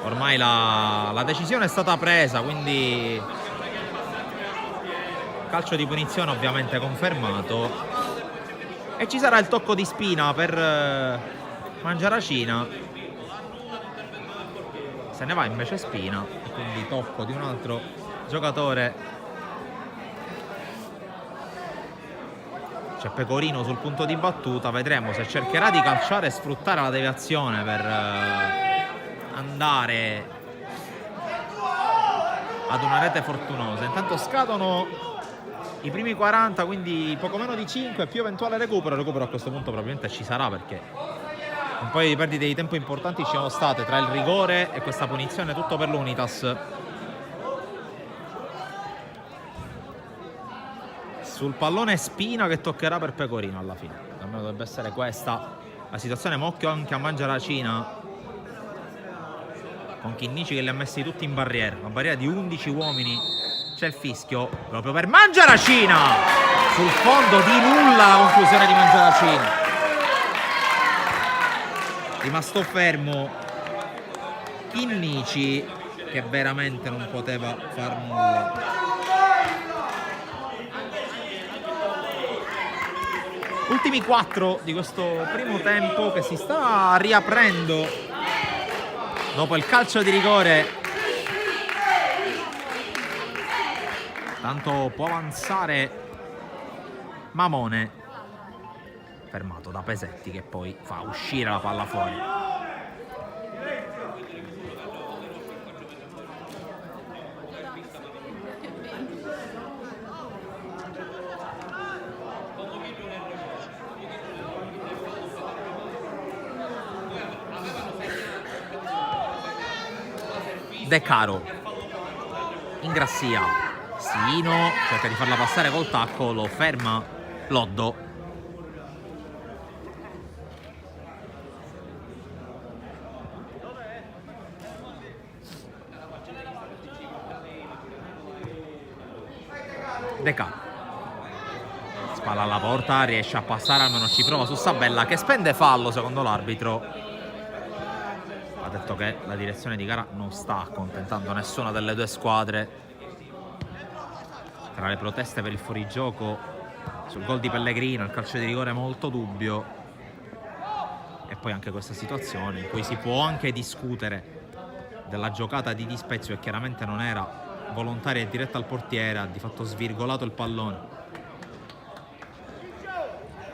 Ormai la decisione è stata presa, quindi calcio di punizione ovviamente confermato e ci sarà il tocco di spina per Mangiaracina. Se ne va invece Spina, quindi tocco di un altro giocatore. C'è Pecorino sul punto di battuta, vedremo se cercherà di calciare e sfruttare la deviazione per andare ad una rete fortunosa. Intanto scadono i primi 40, quindi poco meno di 5 più eventuale recupero. Il recupero a questo punto probabilmente ci sarà perché un paio di perdite di tempo importanti ci sono state tra il rigore e questa punizione, tutto per l'Unitas. Sul pallone Spina che toccherà per Pecorino alla fine. Almeno dovrebbe essere questa la situazione. Ma occhio anche a Mangiaracina con Chinnici che li ha messi tutti in barriera. Una barriera di 11 uomini. C'è il fischio proprio per Mangiaracina. Sul fondo di nulla la conclusione di Mangiaracina. Rimasto fermo Chinnici che veramente non poteva far nulla. Ultimi 4 di questo primo tempo che si sta riaprendo dopo il calcio di rigore. Tanto può avanzare Mamone, fermato da Pesetti che poi fa uscire la palla fuori. De Caro, Ingrassia, Sino cerca di farla passare col tacco, lo ferma Loddo. De Caro, spalla alla porta, riesce a passare, almeno ci prova su Sabella che spende fallo secondo l'arbitro. Ha detto che la direzione di gara non sta accontentando nessuna delle due squadre. Tra le proteste per il fuorigioco sul gol di Pellegrino, il calcio di rigore molto dubbio E poi anche questa situazione in cui si può anche discutere della giocata di Di Spezio, che chiaramente non era volontaria e diretta al portiere, ha di fatto svirgolato il pallone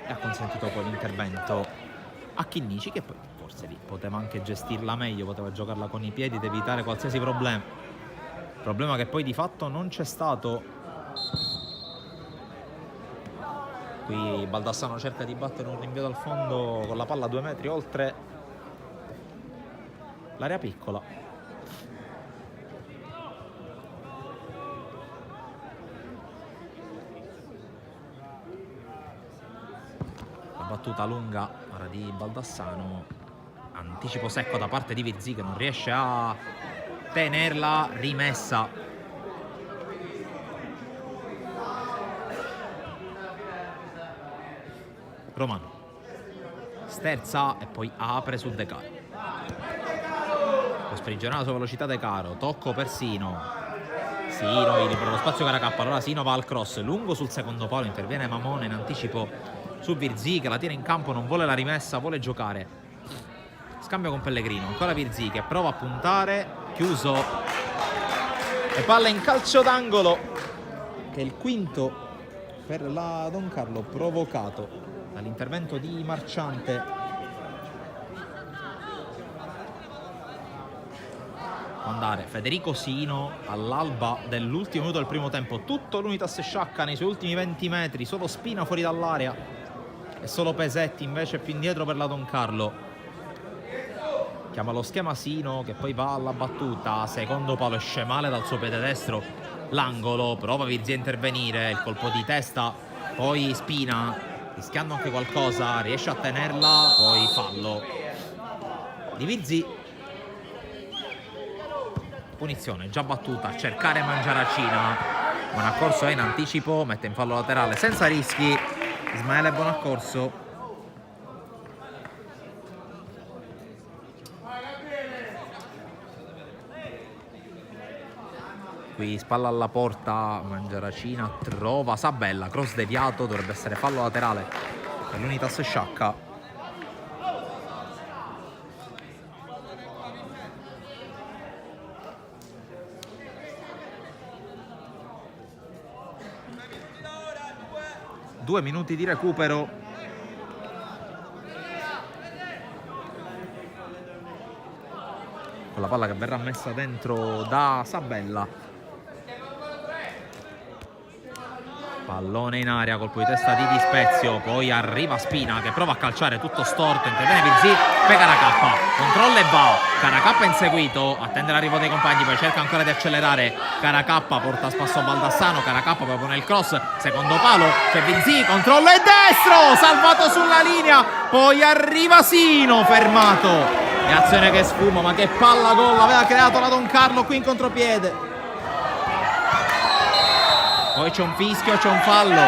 e ha consentito poi l'intervento a Chinnici, che poi forse lì poteva anche gestirla meglio, poteva giocarla con i piedi ed evitare qualsiasi problema che poi di fatto non c'è stato. Qui Baldassano cerca di battere un rinvio dal fondo con la palla a 2 metri oltre l'area piccola. Battuta lunga ora di Baldassano, anticipo secco da parte di Virzì che non riesce a tenerla, rimessa Romano, sterza e poi apre su De Caro, lo sprigionava sulla velocità De Caro, tocco per Sino, gli libera lo spazio Caracappa, allora Sino va al cross lungo sul secondo palo, interviene Mamone in anticipo su Virzì che la tiene in campo, non vuole la rimessa, vuole giocare, scambio con Pellegrino, ancora Virzì che prova a puntare, chiuso e palla in calcio d'angolo, che è il quinto per la Don Carlo, provocato dall'intervento di Marciante. Può andare Federico Sino all'alba dell'ultimo minuto del primo tempo, tutto l'Unitas Sciacca nei suoi ultimi 20 metri, solo Spina fuori dall'area e solo Pesetti invece più indietro per la Don Carlo. Chiama lo schema Sino che poi va alla battuta, secondo palo, esce male dal suo piede destro l'angolo, prova Virzì a intervenire, il colpo di testa, poi Spina rischiando anche qualcosa, riesce a tenerla, poi fallo di Virzì. Punizione già battuta, a cercare Mangiaracina, Bonaccorso è in anticipo, mette in fallo laterale senza rischi Ismaele Bonaccorso. Qui spalla alla porta, Mangiaracina trova Sabella, cross deviato, dovrebbe essere fallo laterale per l'Unitas Sciacca. Due minuti di recupero. Con la palla che verrà messa dentro da Sabella. Pallone in aria, colpo di testa di Di Spezio, poi arriva Spina che prova a calciare tutto storto, interviene Virzì, poi Caracappa, controlla e va, Caracappa inseguito, attende l'arrivo dei compagni, poi cerca ancora di accelerare, Caracappa porta a spasso Baldassano, Caracappa propone il cross, secondo palo, c'è Virzì, controllo e destro, salvato sulla linea, poi arriva Sino, fermato, e azione che sfuma, ma che palla gol aveva creato la Don Carlo qui in contropiede. Poi c'è un fischio, c'è un fallo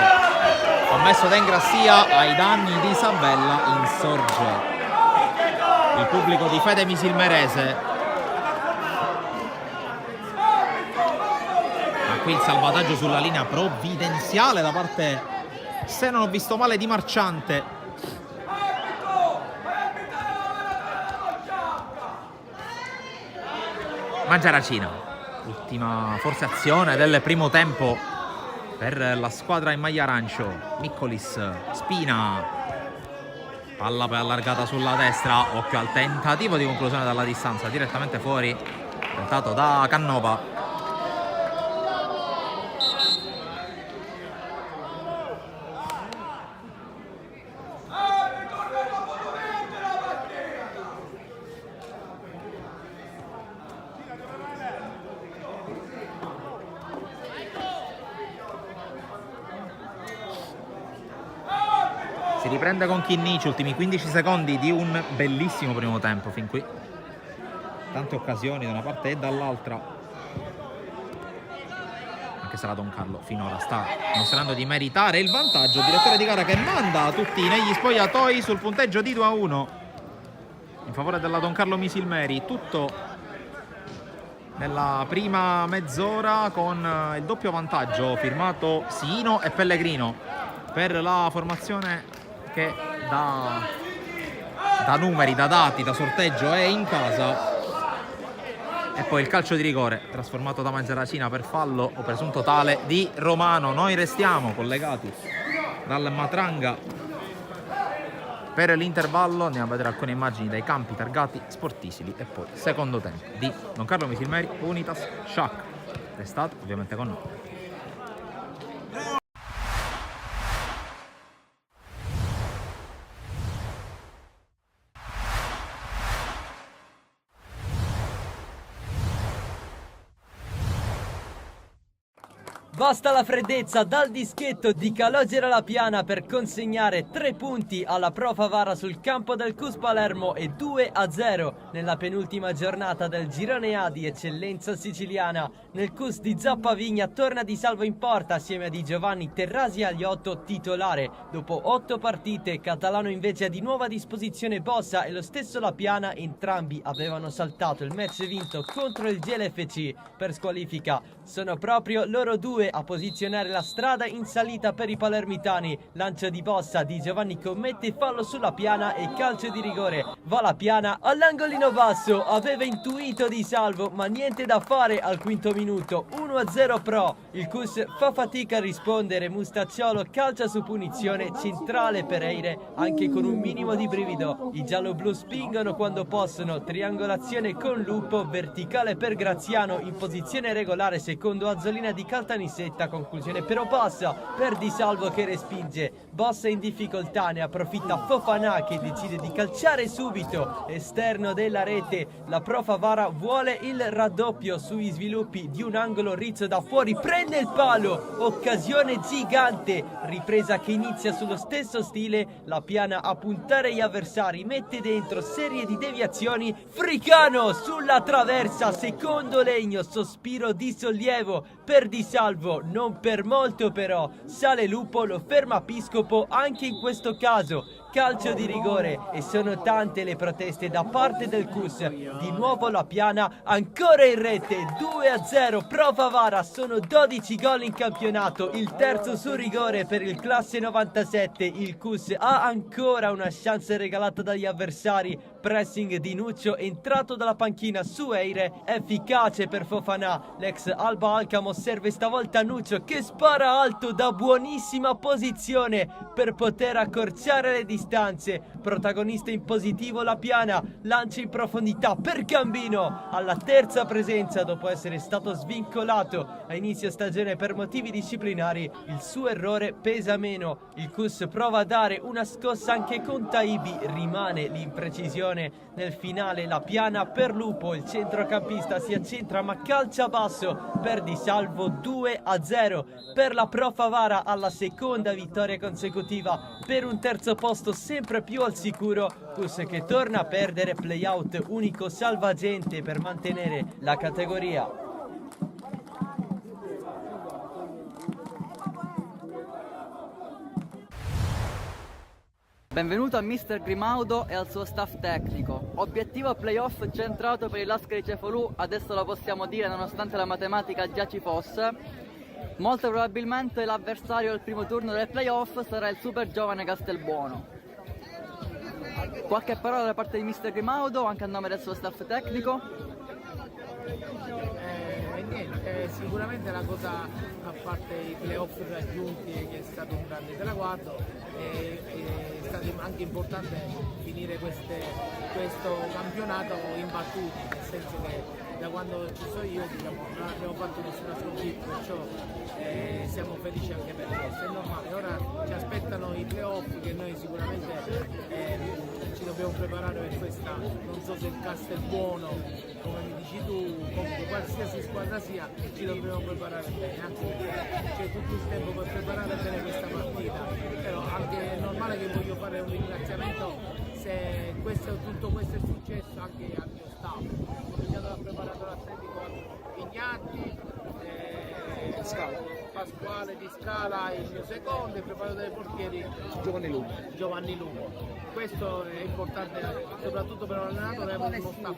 commesso da Ingrassia ai danni di Sabella, insorge il pubblico di Fede Misilmerese, ma qui il salvataggio sulla linea provvidenziale da parte, se non ho visto male, di Marciante. Mangiaracina, ultima forse azione del primo tempo per la squadra in maglia arancio. Miccolis, Spina, palla poi allargata sulla destra, occhio al tentativo di conclusione dalla distanza, direttamente fuori, tentato da Cannova. Si riprende con Chinnici, ultimi 15 secondi di un bellissimo primo tempo fin qui. Tante occasioni da una parte e dall'altra. Anche se la Don Carlo finora sta dimostrando di meritare il vantaggio. Il direttore di gara che manda tutti negli spogliatoi sul punteggio di 2-1 in favore della Don Carlo Misilmeri. Tutto nella prima mezz'ora con il doppio vantaggio firmato Sino e Pellegrino per la formazione che da da numeri, da dati, da sorteggio è in casa. E poi il calcio di rigore trasformato da Mangiaracina per fallo o presunto tale di Romano. Noi restiamo collegati dal Matranga per l'intervallo, andiamo a vedere alcune immagini dai campi targati Sportisili e poi secondo tempo di Don Carlo Misilmeri Unitas Sciacca. Restate ovviamente con noi. Basta la freddezza dal dischetto di Calogero La Piana per consegnare 3 punti alla Pro Favara sul campo del CUS Palermo e 2-0 nella penultima giornata del girone A di eccellenza siciliana. Nel CUS di Zappavigna torna Di Salvo in porta assieme a Di Giovanni Terrasi Agliotto titolare. Dopo 8 partite, Catalano invece ha di nuovo a disposizione Bossa e lo stesso La Piana. Entrambi avevano saltato il match vinto contro il GLFC per squalifica. Sono proprio loro due a posizionare la strada in salita per i palermitani. Lancio di Bossa, Di Giovanni commette fallo sulla Piana e calcio di rigore. Va La Piana all'angolino basso, aveva intuito Di Salvo ma niente da fare al quinto minuto. 1-0 Pro, il CUS fa fatica a rispondere, Mustacciolo calcia su punizione, centrale Pereire anche con un minimo di brivido. I giallo-blu spingono quando possono, triangolazione con Lupo, verticale per Graziano in posizione regolare secondo Azzolina di Caltanissetta, conclusione però passa per Di Salvo che respinge. Bossa in difficoltà, ne approfitta Fofana che decide di calciare subito esterno della rete. La Pro Favara vuole il raddoppio sui sviluppi di un angolo rizzo da fuori, prende il palo, occasione gigante, ripresa che inizia sullo stesso stile. La Piana a puntare gli avversari, mette dentro serie di deviazioni, Fricano sulla traversa, secondo legno, sospiro di sollievo per Di Salvo, non per molto però, sale Lupo, lo ferma Piscopo anche in questo caso. Calcio di rigore e sono tante le proteste da parte del CUS. Di nuovo La Piana ancora in rete, 2-0 Pro Favara, sono 12 gol in campionato, il terzo su rigore per il classe 97. Il CUS ha ancora una chance regalata dagli avversari, pressing di Nuccio entrato dalla panchina su Eire, efficace per Fofana. L'ex Alba Alcamo serve stavolta Nuccio che spara alto da buonissima posizione per poter accorciare le distanze. Protagonista in positivo La Piana, lancia in profondità per Gambino alla terza presenza dopo essere stato svincolato a inizio stagione per motivi disciplinari. Il suo errore pesa meno, il CUS prova a dare una scossa anche con Taibi, rimane l'imprecisione nel finale. La Piana per Lupo, il centrocampista si accentra ma calcia basso per Di Salvo. 2-0 per la Pro Favara, alla seconda vittoria consecutiva per un terzo posto sempre più al sicuro. CUS che torna a perdere, playout unico salvagente per mantenere la categoria. Benvenuto a Mister Grimaudo e al suo staff tecnico. Obiettivo playoff centrato per il Lascari Cefalù, adesso lo possiamo dire nonostante la matematica già ci fosse. Molto probabilmente l'avversario del primo turno del playoff sarà il super giovane Castelbuono. Qualche parola da parte di Mister Grimaudo, anche a nome del suo staff tecnico? Niente, sicuramente la cosa, a parte i playoff raggiunti, che è stato un grande traguardo, è stato anche importante finire questo campionato imbattuti, nel senso che da quando ci sono io, diciamo, non abbiamo fatto nessuna sconfitta, perciò siamo felici anche per questo, è normale. Ora ci aspettano i playoff che noi sicuramente ci dobbiamo preparare per questa, non so se il Castelbuono, come mi dici tu, comunque qualsiasi squadra sia, ci dobbiamo preparare bene, anche perché c'è tutto il tempo per preparare bene questa partita, però anche è normale che voglio fare un ringraziamento se tutto questo è successo anche al mio staff, cominciato dal preparatore atletico Vignatti, Pasquale Di Scala il mio secondo, il preparatore dei portieri Giovanni Lupo. Questo è importante soprattutto per l'allenatore e per lo staff.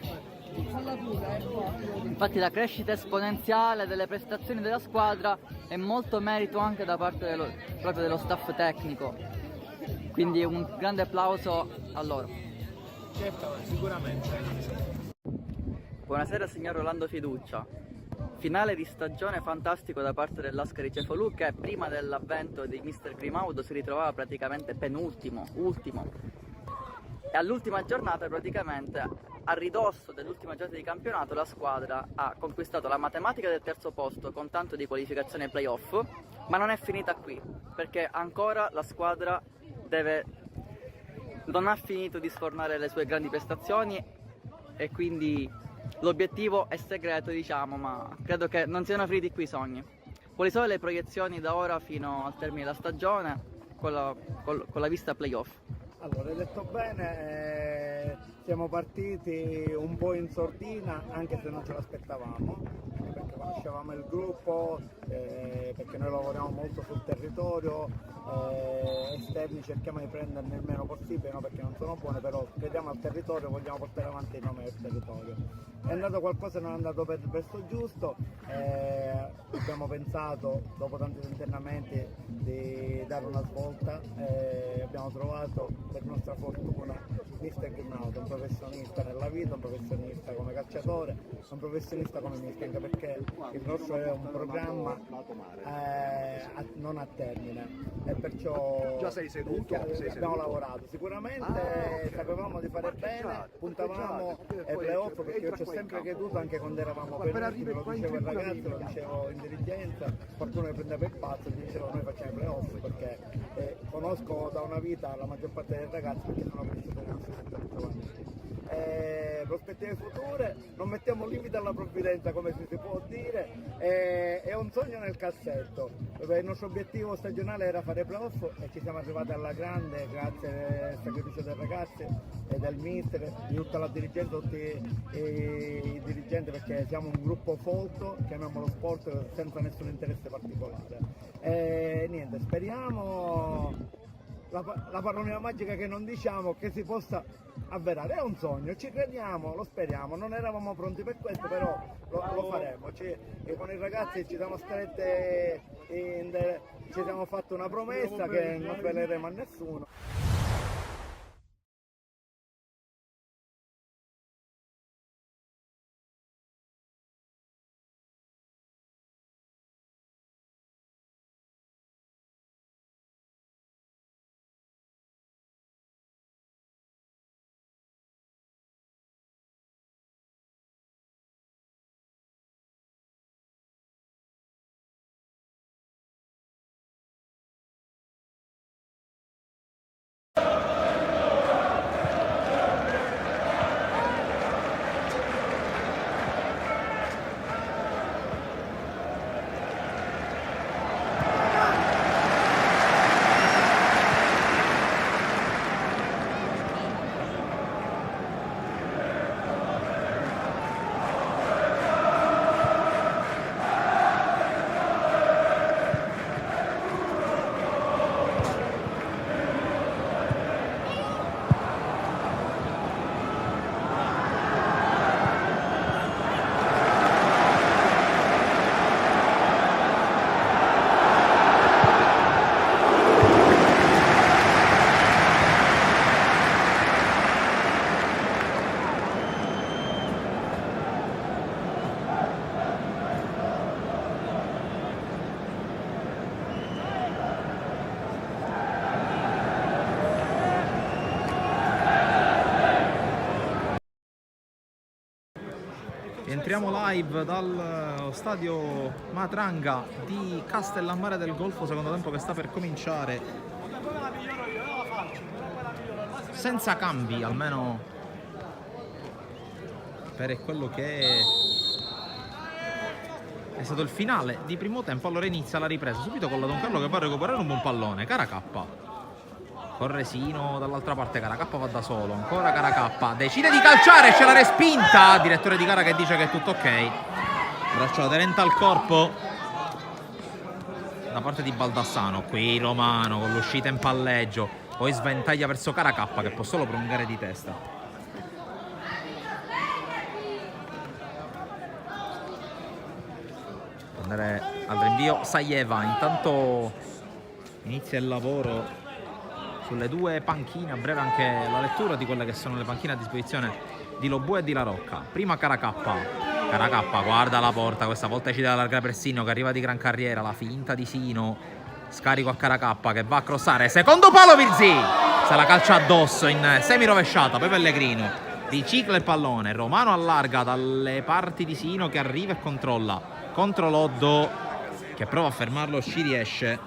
Infatti la crescita esponenziale delle prestazioni della squadra è molto merito anche da parte proprio dello staff tecnico, quindi un grande applauso a loro. Certo, sicuramente. Buonasera signor Rolando Fiducia. Finale di stagione fantastico da parte dell'Ascari Cefalù che prima dell'avvento di Mr. Grimaudo si ritrovava praticamente penultimo, ultimo. E all'ultima giornata praticamente, a ridosso dell'ultima giornata di campionato, la squadra ha conquistato la matematica del terzo posto con tanto di qualificazione ai playoff, ma non è finita qui, perché ancora la squadra non ha finito di sfornare le sue grandi prestazioni e quindi l'obiettivo è segreto, diciamo, ma credo che non siano finiti qui i sogni. Quali sono le proiezioni da ora fino al termine della stagione con la vista playoff? Allora, hai detto bene, siamo partiti un po' in sordina, anche se non ce l'aspettavamo, perché conoscevamo il gruppo, perché noi lavoriamo molto sul territorio, esterni cerchiamo di prenderne il meno possibile, no? Perché non sono buone, però crediamo al territorio, vogliamo portare avanti il nome del territorio. È andato qualcosa, non è andato per il verso giusto, abbiamo pensato dopo tanti tentennamenti di dare una svolta, abbiamo trovato per nostra fortuna Mr. Grimaudo, un professionista nella vita, un professionista come calciatore, un professionista come mister, anche perché il nostro è un programma non a termine e perciò Già sei seduto? Abbiamo lavorato sicuramente, sapevamo di fare bene, puntavamo ai playoff, perché io ci ho sempre creduto anche quando eravamo penultimi, lo dicevo ai ragazzi, lo dicevo in dirigenza, qualcuno mi prendeva il pazzo e dicevo noi facciamo i playoff, perché conosco da una vita la maggior parte dei ragazzi perché sono cresciuti nei nostri settori giovanili. Prospettive future, non mettiamo limite alla provvidenza come si può dire, è un sogno nel cassetto. Il nostro obiettivo stagionale era fare playoff e ci siamo arrivati alla grande grazie al sacrificio dei ragazzi e del mister, di tutta la dirigenza, tutti i dirigenti, perché siamo un gruppo folto, chiamiamolo sport, senza nessun interesse particolare. Niente, speriamo la parolina magica che non diciamo che si possa avverare, è un sogno, ci crediamo, lo speriamo, non eravamo pronti per questo, però lo faremo. E con i ragazzi ci siamo strette, ci siamo fatti una promessa che non sveleremo a nessuno. Entriamo live dal stadio Matranga di Castellammare del Golfo, secondo tempo che sta per cominciare, senza cambi, almeno per quello che è stato il finale di primo tempo. Allora inizia la ripresa subito con la Don Carlo che va a recuperare un buon pallone. Caracappa, Corresino dall'altra parte, Caracappa va da solo, ancora Caracappa, decide di calciare, c'è la respinta, direttore di gara che dice che è tutto ok, braccio aderente al corpo da parte di Baldassano. Qui Romano con l'uscita in palleggio, poi sventaglia verso Caracappa che può solo prolungare di testa. Prendere al rinvio Sajeva, intanto inizia il lavoro sulle due panchine, a breve anche la lettura di quelle che sono le panchine a disposizione di Lobue e di La Rocca. Prima Caracappa guarda la porta, questa volta ci deve allargare per Sino che arriva di gran carriera, la finta di Sino, scarico a Caracappa che va a crossare, secondo palo Virzì, se la calcia addosso in semi rovesciata, poi Pellegrino ricicla il pallone, Romano allarga dalle parti di Sino che arriva e controlla contro Loddo che prova a fermarlo, ci riesce,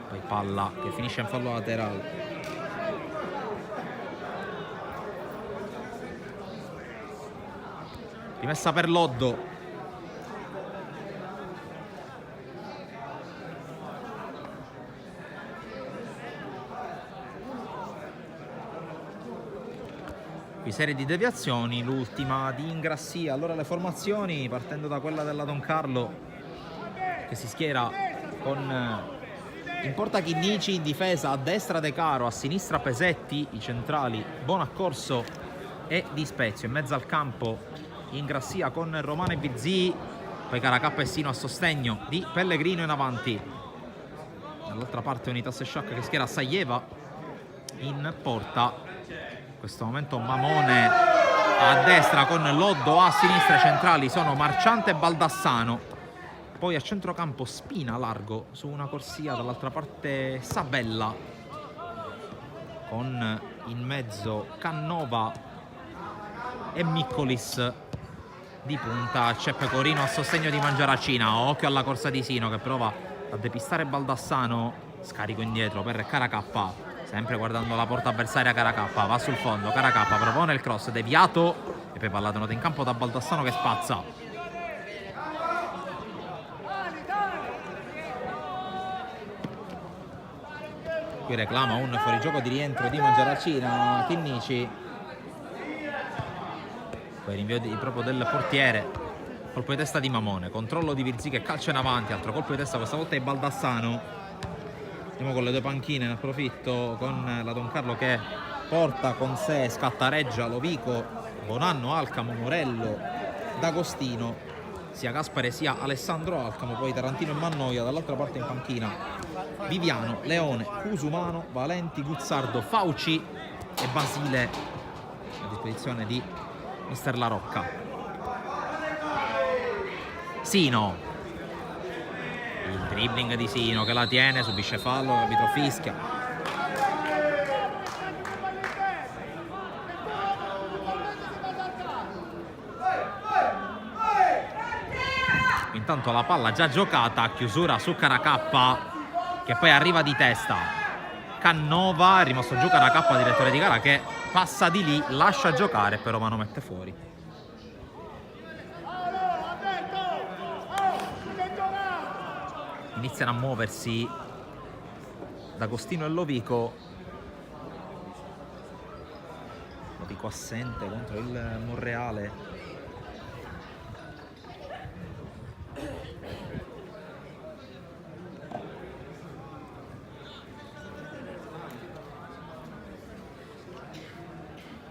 poi palla che finisce in fallo laterale. Rimessa per Loddo. Qui serie di deviazioni, l'ultima di Ingrassia. Allora le formazioni, partendo da quella della Don Carlo, che si schiera con in porta Chinnici, in difesa a destra De Caro, a sinistra Pesetti, i centrali Bonaccorso e Di Spezio, in mezzo al campo Ingrassia con Romano e Virzì, poi Caracappa e Sino a sostegno di Pellegrino in avanti. Dall'altra parte Unitas Sciacca che schiera Sajeva in porta. In questo momento Mamone a destra con Loddo, a sinistra. Centrali sono Marciante e Baldassano. Poi a centrocampo Spina largo su una corsia, dall'altra parte Sabella con in mezzo Cannova e Miccolis di punta. C'è Pecorino a sostegno di Mangiaracina, occhio alla corsa di Sino che prova a depistare Baldassano, scarico indietro per Caracappa, sempre guardando la porta avversaria. Caracappa va sul fondo, Caracappa propone il cross deviato e poi palla tenuta in campo da Baldassano che spazza. Qui reclama un fuorigioco di rientro di Mangiaracina, Chinnici. Poi rinvio proprio del portiere, colpo di testa di Mamone, controllo di Virzì che calcia in avanti, altro colpo di testa, questa volta è Baldassano. Andiamo con le due panchine, ne approfitto, con la Don Carlo che porta con sé Scattareggia, Lovico, Bonanno, Alcamo, Morello, D'Agostino, sia Gaspare sia Alessandro Alcamo, poi Tarantino e Mannoia. Dall'altra parte in panchina Viviano, Leone, Cusumano, Valenti, Guzzardo, Fauci e Basile a disposizione di Mister La Rocca. Sino, il dribbling di Sino che la tiene, subisce fallo, l'arbitro fischia. Intanto la palla già giocata, chiusura su Caracappa che poi arriva di testa. Cannova, è rimasto giù Caracappa, direttore di gara, che passa di lì, lascia giocare, però Romano mette fuori. Iniziano a muoversi D'Agostino e Lovico. Lovico assente contro il Monreale.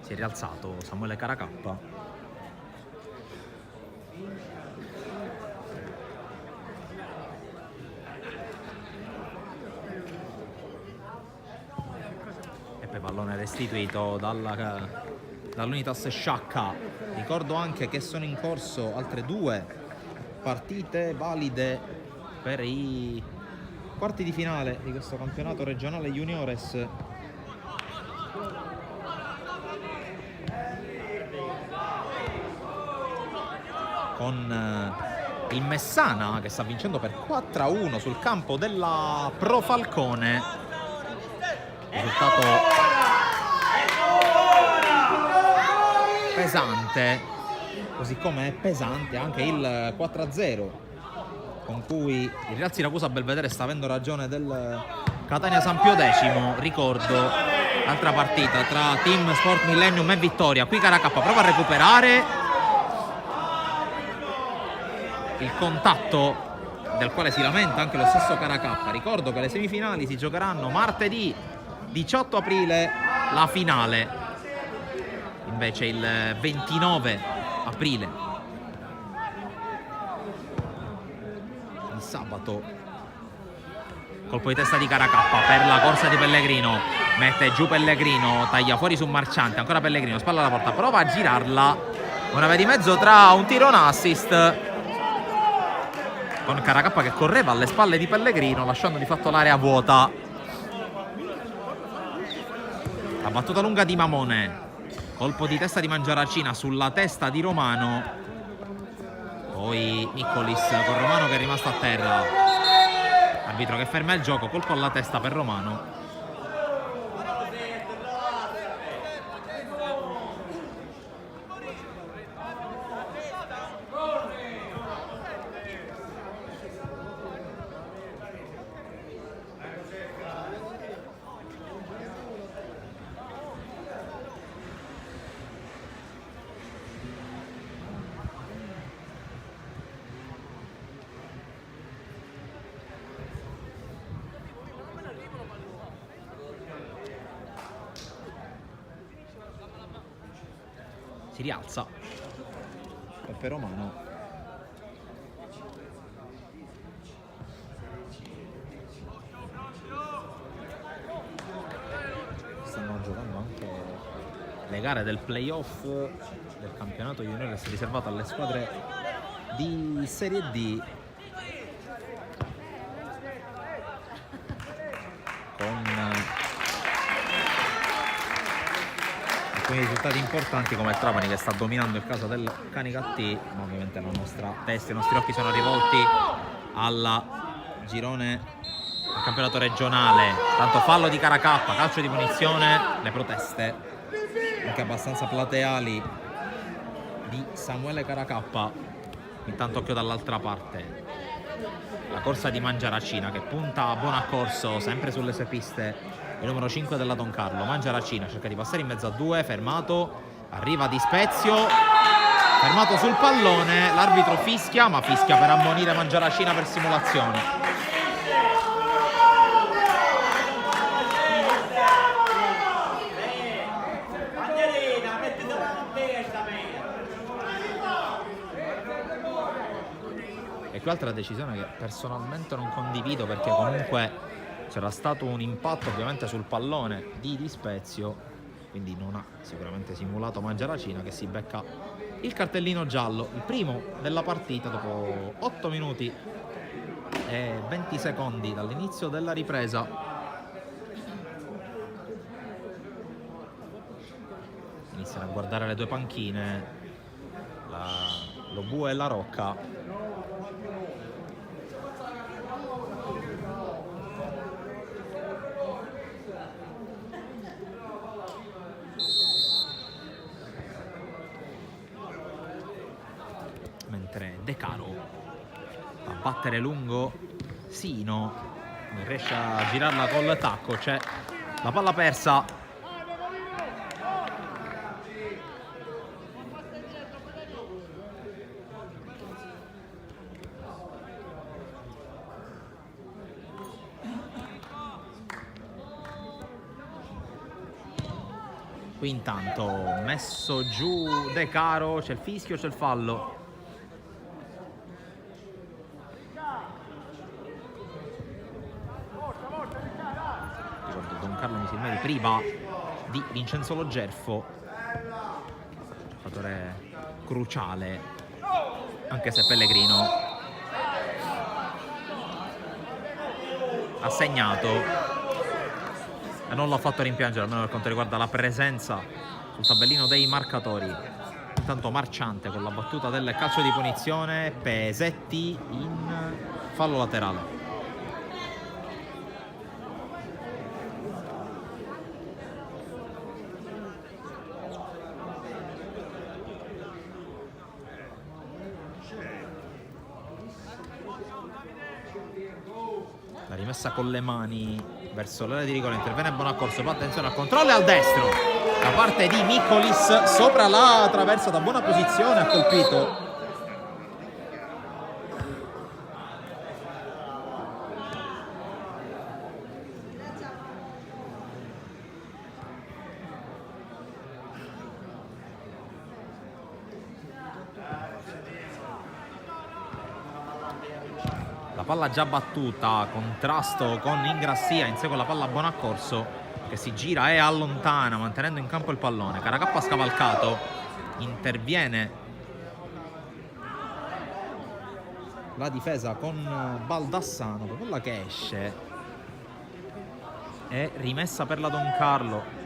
Si è rialzato Samuele Caracappa. E poi pallone restituito dall'Unitas Sciacca. Ricordo anche che sono in corso altre due partite valide per i quarti di finale di questo campionato regionale juniores. Con il Messana che sta vincendo per 4-1 sul campo della Pro Falcone. Risultato pesante, così come è pesante anche il 4-0 con cui il Real Siracusa a Belvedere sta avendo ragione del Catania San Pio X. Ricordo altra partita tra Team Sport Millennium e Vittoria. Qui Caracappa prova a recuperare il contatto del quale si lamenta anche lo stesso Caracappa. Ricordo che le semifinali si giocheranno martedì 18 aprile, la finale invece il 29 aprile, il sabato. Colpo di testa di Caracappa per la corsa di Pellegrino, mette giù Pellegrino, taglia fuori su Marciante, ancora Pellegrino, spalla alla porta, prova a girarla, una via di mezzo tra un tiro e un assist, con Caracappa che correva alle spalle di Pellegrino lasciando di fatto l'area vuota. La battuta lunga di Mamone, colpo di testa di Mangiaracina sulla testa di Romano, poi Nicolis con Romano che è rimasto a terra, arbitro che ferma il gioco, colpo alla testa per Romano. Si rialza Peppe Romano, stanno giocando anche le gare del playoff del campionato juniores riservato alle squadre di Serie D, con alcuni risultati importanti come il Trapani che sta dominando il caso del Canicattì, ma ovviamente la nostra testa, i nostri occhi sono rivolti al girone del campionato regionale. Tanto fallo di Caracappa, calcio di punizione, le proteste anche abbastanza plateali di Samuele Caracappa. Intanto occhio dall'altra parte, la corsa di Mangiaracina che punta a buon accorso sempre sulle sue piste, il numero 5 della Don Carlo. Mangiaracina cerca di passare in mezzo a due, fermato, arriva Di Spezio, fermato sul pallone, l'arbitro fischia, ma fischia per ammonire Mangiaracina per simulazione. E qui altra decisione che personalmente non condivido, perché comunque c'era stato un impatto ovviamente sul pallone di Di Spezio, quindi non ha sicuramente simulato Mangiaracina, che si becca il cartellino giallo, il primo della partita dopo 8 minuti e 20 secondi dall'inizio della ripresa. Iniziano a guardare le due panchine, lo Bue e la Rocca. Mentre De Caro va a battere lungo Sino, non riesce a girarla col tacco, c'è la palla persa. Qui intanto messo giù De Caro, c'è il fischio, c'è il fallo. Ricordo Don Carlo Misilmeri priva di Vincenzo Logerfo, giocatore cruciale, anche se Pellegrino ha segnato e non l'ha fatto rimpiangere, almeno per quanto riguarda la presenza sul tabellino dei marcatori. Intanto Marciante con la battuta del calcio di punizione, Pesetti in fallo laterale. La rimessa con le mani verso l'area di rigore, interviene Bonaccorso, fa attenzione al controllo e al destro da parte di Nicolis, sopra la traversa, da buona posizione ha colpito. La palla già battuta, contrasto con Ingrassia, insegue la palla Bonaccorso che si gira e allontana mantenendo in campo il pallone. Caracappa scavalcato, interviene la difesa con Baldassano, quella che esce è rimessa per la Don Carlo.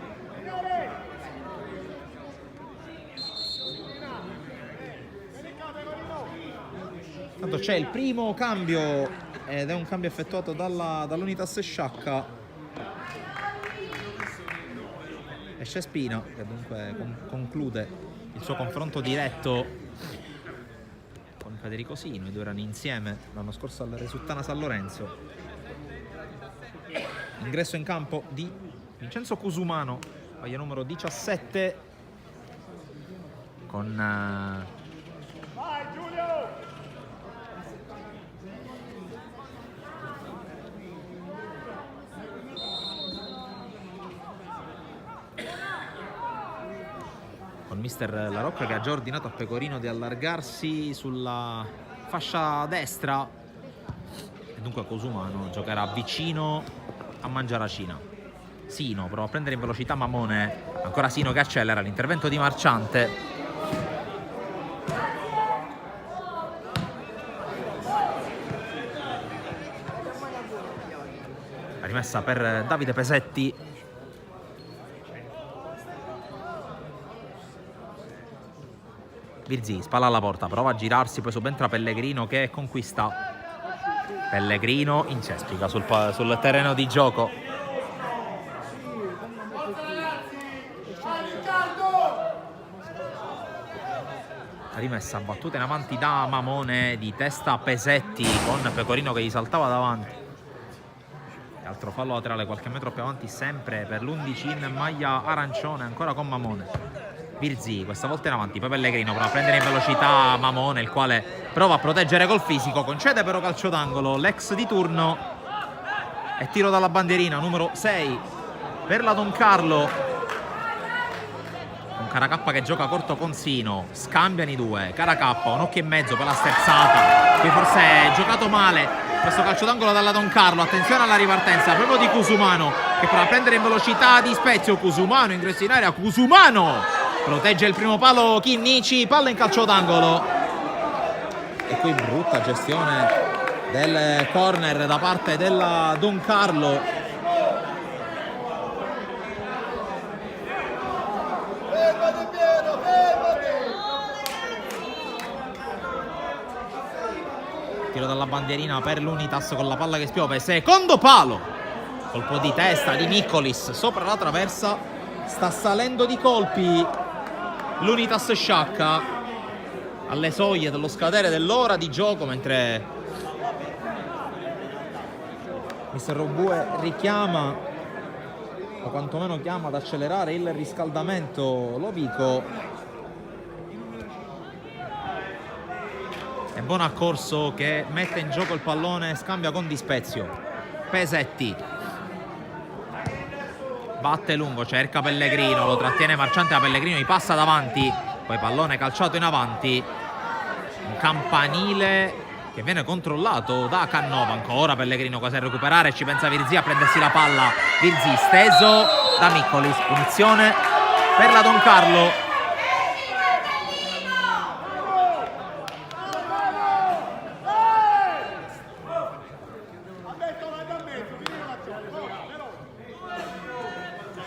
Tanto c'è il primo cambio ed è un cambio effettuato dall'Unitas Sciacca. Esce Spina che dunque conclude il suo confronto diretto con Federico Sino. I due erano insieme l'anno scorso al Resuttana San Lorenzo. Ingresso in campo di Vincenzo Cusumano, maglia numero 17, con mister La Rocca che ha già ordinato a Pecorino di allargarsi sulla fascia destra e dunque Cusumano giocherà vicino a Mangiaracina. Sino prova a prendere in velocità Mamone, ancora Sino che accelera, l'intervento di Marciante. La rimessa per Davide Pesetti. Virzì, spalla alla porta, prova a girarsi, poi subentra Pellegrino che conquista. Pellegrino incespica sul terreno di gioco. Rimessa battuta in avanti da Mamone, di testa Pesetti con Pecorino che gli saltava davanti. E altro fallo laterale qualche metro più avanti, sempre per l'11 in maglia arancione, ancora con Mamone. Virzì, questa volta in avanti, poi Pellegrino prova a prendere in velocità Mamone, il quale prova a proteggere col fisico, concede però calcio d'angolo, l'ex di turno, e tiro dalla bandierina, numero 6 per la Don Carlo, con Caracappa che gioca corto con Sino, scambiano i due, Caracappa un occhio e mezzo per la sterzata, qui forse è giocato male questo calcio d'angolo dalla Don Carlo. Attenzione alla ripartenza proprio di Cusumano che prova a prendere in velocità Di Spezio. Cusumano ingresso in area, Cusumano protegge il primo palo Chinnici, palla in calcio d'angolo. E qui brutta gestione del corner da parte della Don Carlo. Tiro dalla bandierina per l'Unitas con la palla che spiove, secondo palo, colpo di testa di Nicolis sopra la traversa. Sta salendo di colpi l'Unitas Sciacca alle soglie dello scadere dell'ora di gioco, mentre mister Robue richiama o quantomeno chiama ad accelerare il riscaldamento Lovico. È Bonaccorso che mette in gioco il pallone, scambia con Di Spezio. Pesetti batte lungo, cerca Pellegrino, lo trattiene Marciante, ma Pellegrino gli passa davanti, poi pallone calciato in avanti, un campanile che viene controllato da Cannova. Ancora Pellegrino quasi a recuperare, ci pensa Virzì a prendersi la palla. Virzì steso da Nicolis, punizione per la Don Carlo.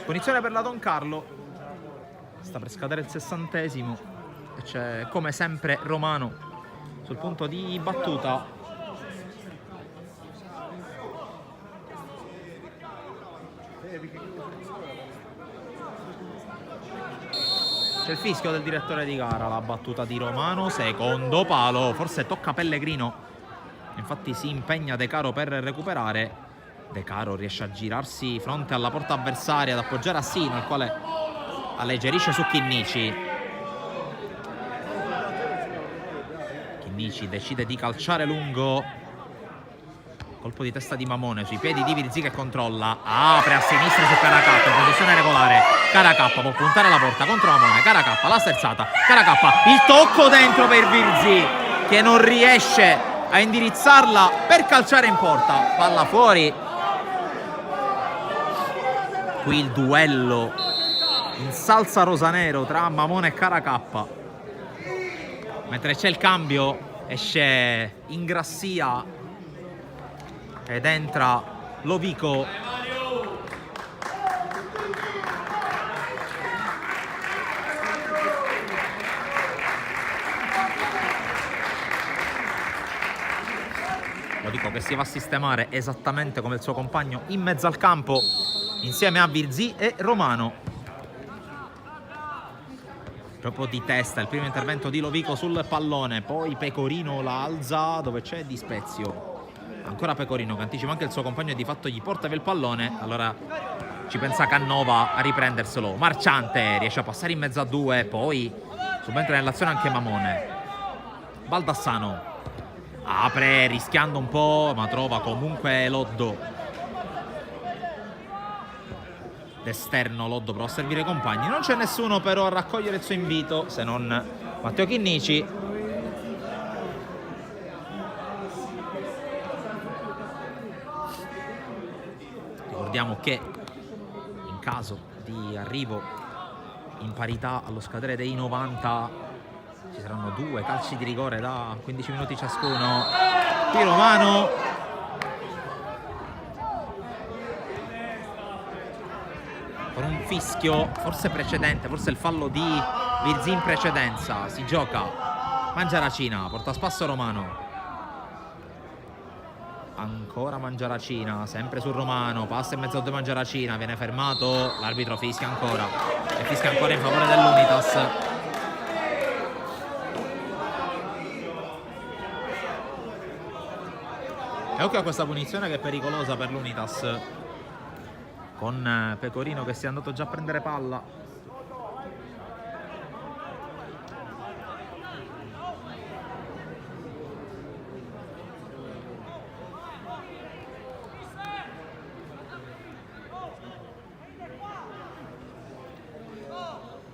Punizione per la Don Carlo. Sta per scadere il 60esimo e c'è come sempre Romano sul punto di battuta. C'è il fischio del direttore di gara, la battuta di Romano, secondo palo, forse tocca Pellegrino, infatti si impegna De Caro per recuperare. De Caro riesce a girarsi fronte alla porta avversaria, ad appoggiare a Sino, il quale alleggerisce su Chinnici. Chinnici decide di calciare lungo, colpo di testa di Mamone sui piedi di Virzì che controlla, apre a sinistra su Caracappa in posizione regolare. Caracappa può puntare alla porta contro Mamone, Caracappa la sterzata, Caracappa il tocco dentro per Virzì che non riesce a indirizzarla per calciare in porta, palla fuori. Qui il duello in salsa rosanero tra Mamone e Caracappa. Mentre c'è il cambio esce Ingrassia ed entra Lovico. Lovico che si va a sistemare esattamente come il suo compagno in mezzo al campo insieme a Virzì e Romano. Proprio di testa il primo intervento di Lovico sul pallone, poi Pecorino la alza dove c'è Di Spezio. Ancora Pecorino che anticipa anche il suo compagno e di fatto gli porta via il pallone. Allora ci pensa Cannova a riprenderselo. Marciante riesce a passare in mezzo a due, poi subentra nell'azione anche Mamone. Baldassano apre rischiando un po', ma trova comunque Loddo. D'esterno Loddo prova a servire i compagni, non c'è nessuno però a raccogliere il suo invito se non Matteo Chinnici. Ricordiamo che in caso di arrivo in parità allo scadere dei 90 ci saranno 2 calci di rigore da 15 minuti ciascuno. Qui Romano con un fischio forse precedente, forse il fallo di Virzì in precedenza. Si gioca Mangiaracina, porta a spasso Romano. Ancora Mangiaracina, sempre su Romano, passa in mezzo a 2 Mangiaracina, viene fermato, l'arbitro fischia ancora e fischia ancora in favore dell'Unitas. E occhio a questa punizione che è pericolosa per l'Unitas, con Pecorino che si è andato già a prendere palla.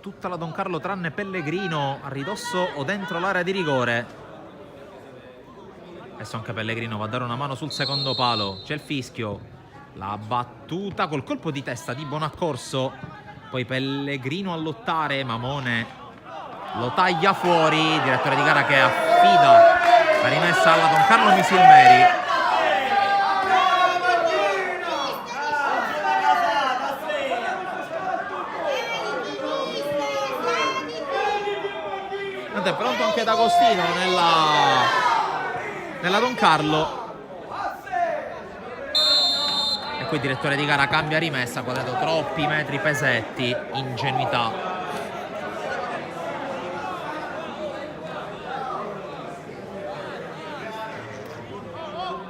Tutta la Don Carlo tranne Pellegrino a ridosso o dentro l'area di rigore. Adesso anche Pellegrino va a dare una mano sul secondo palo. C'è il fischio. La battuta col colpo di testa di Bonaccorso, poi Pellegrino a lottare, Mamone lo taglia fuori, direttore di gara che affida la rimessa alla Don Carlo Misilmeri. È pronto anche D'Agostino nella Don Carlo. Qui il direttore di gara cambia rimessa, ha dato troppi metri pesetti, ingenuità.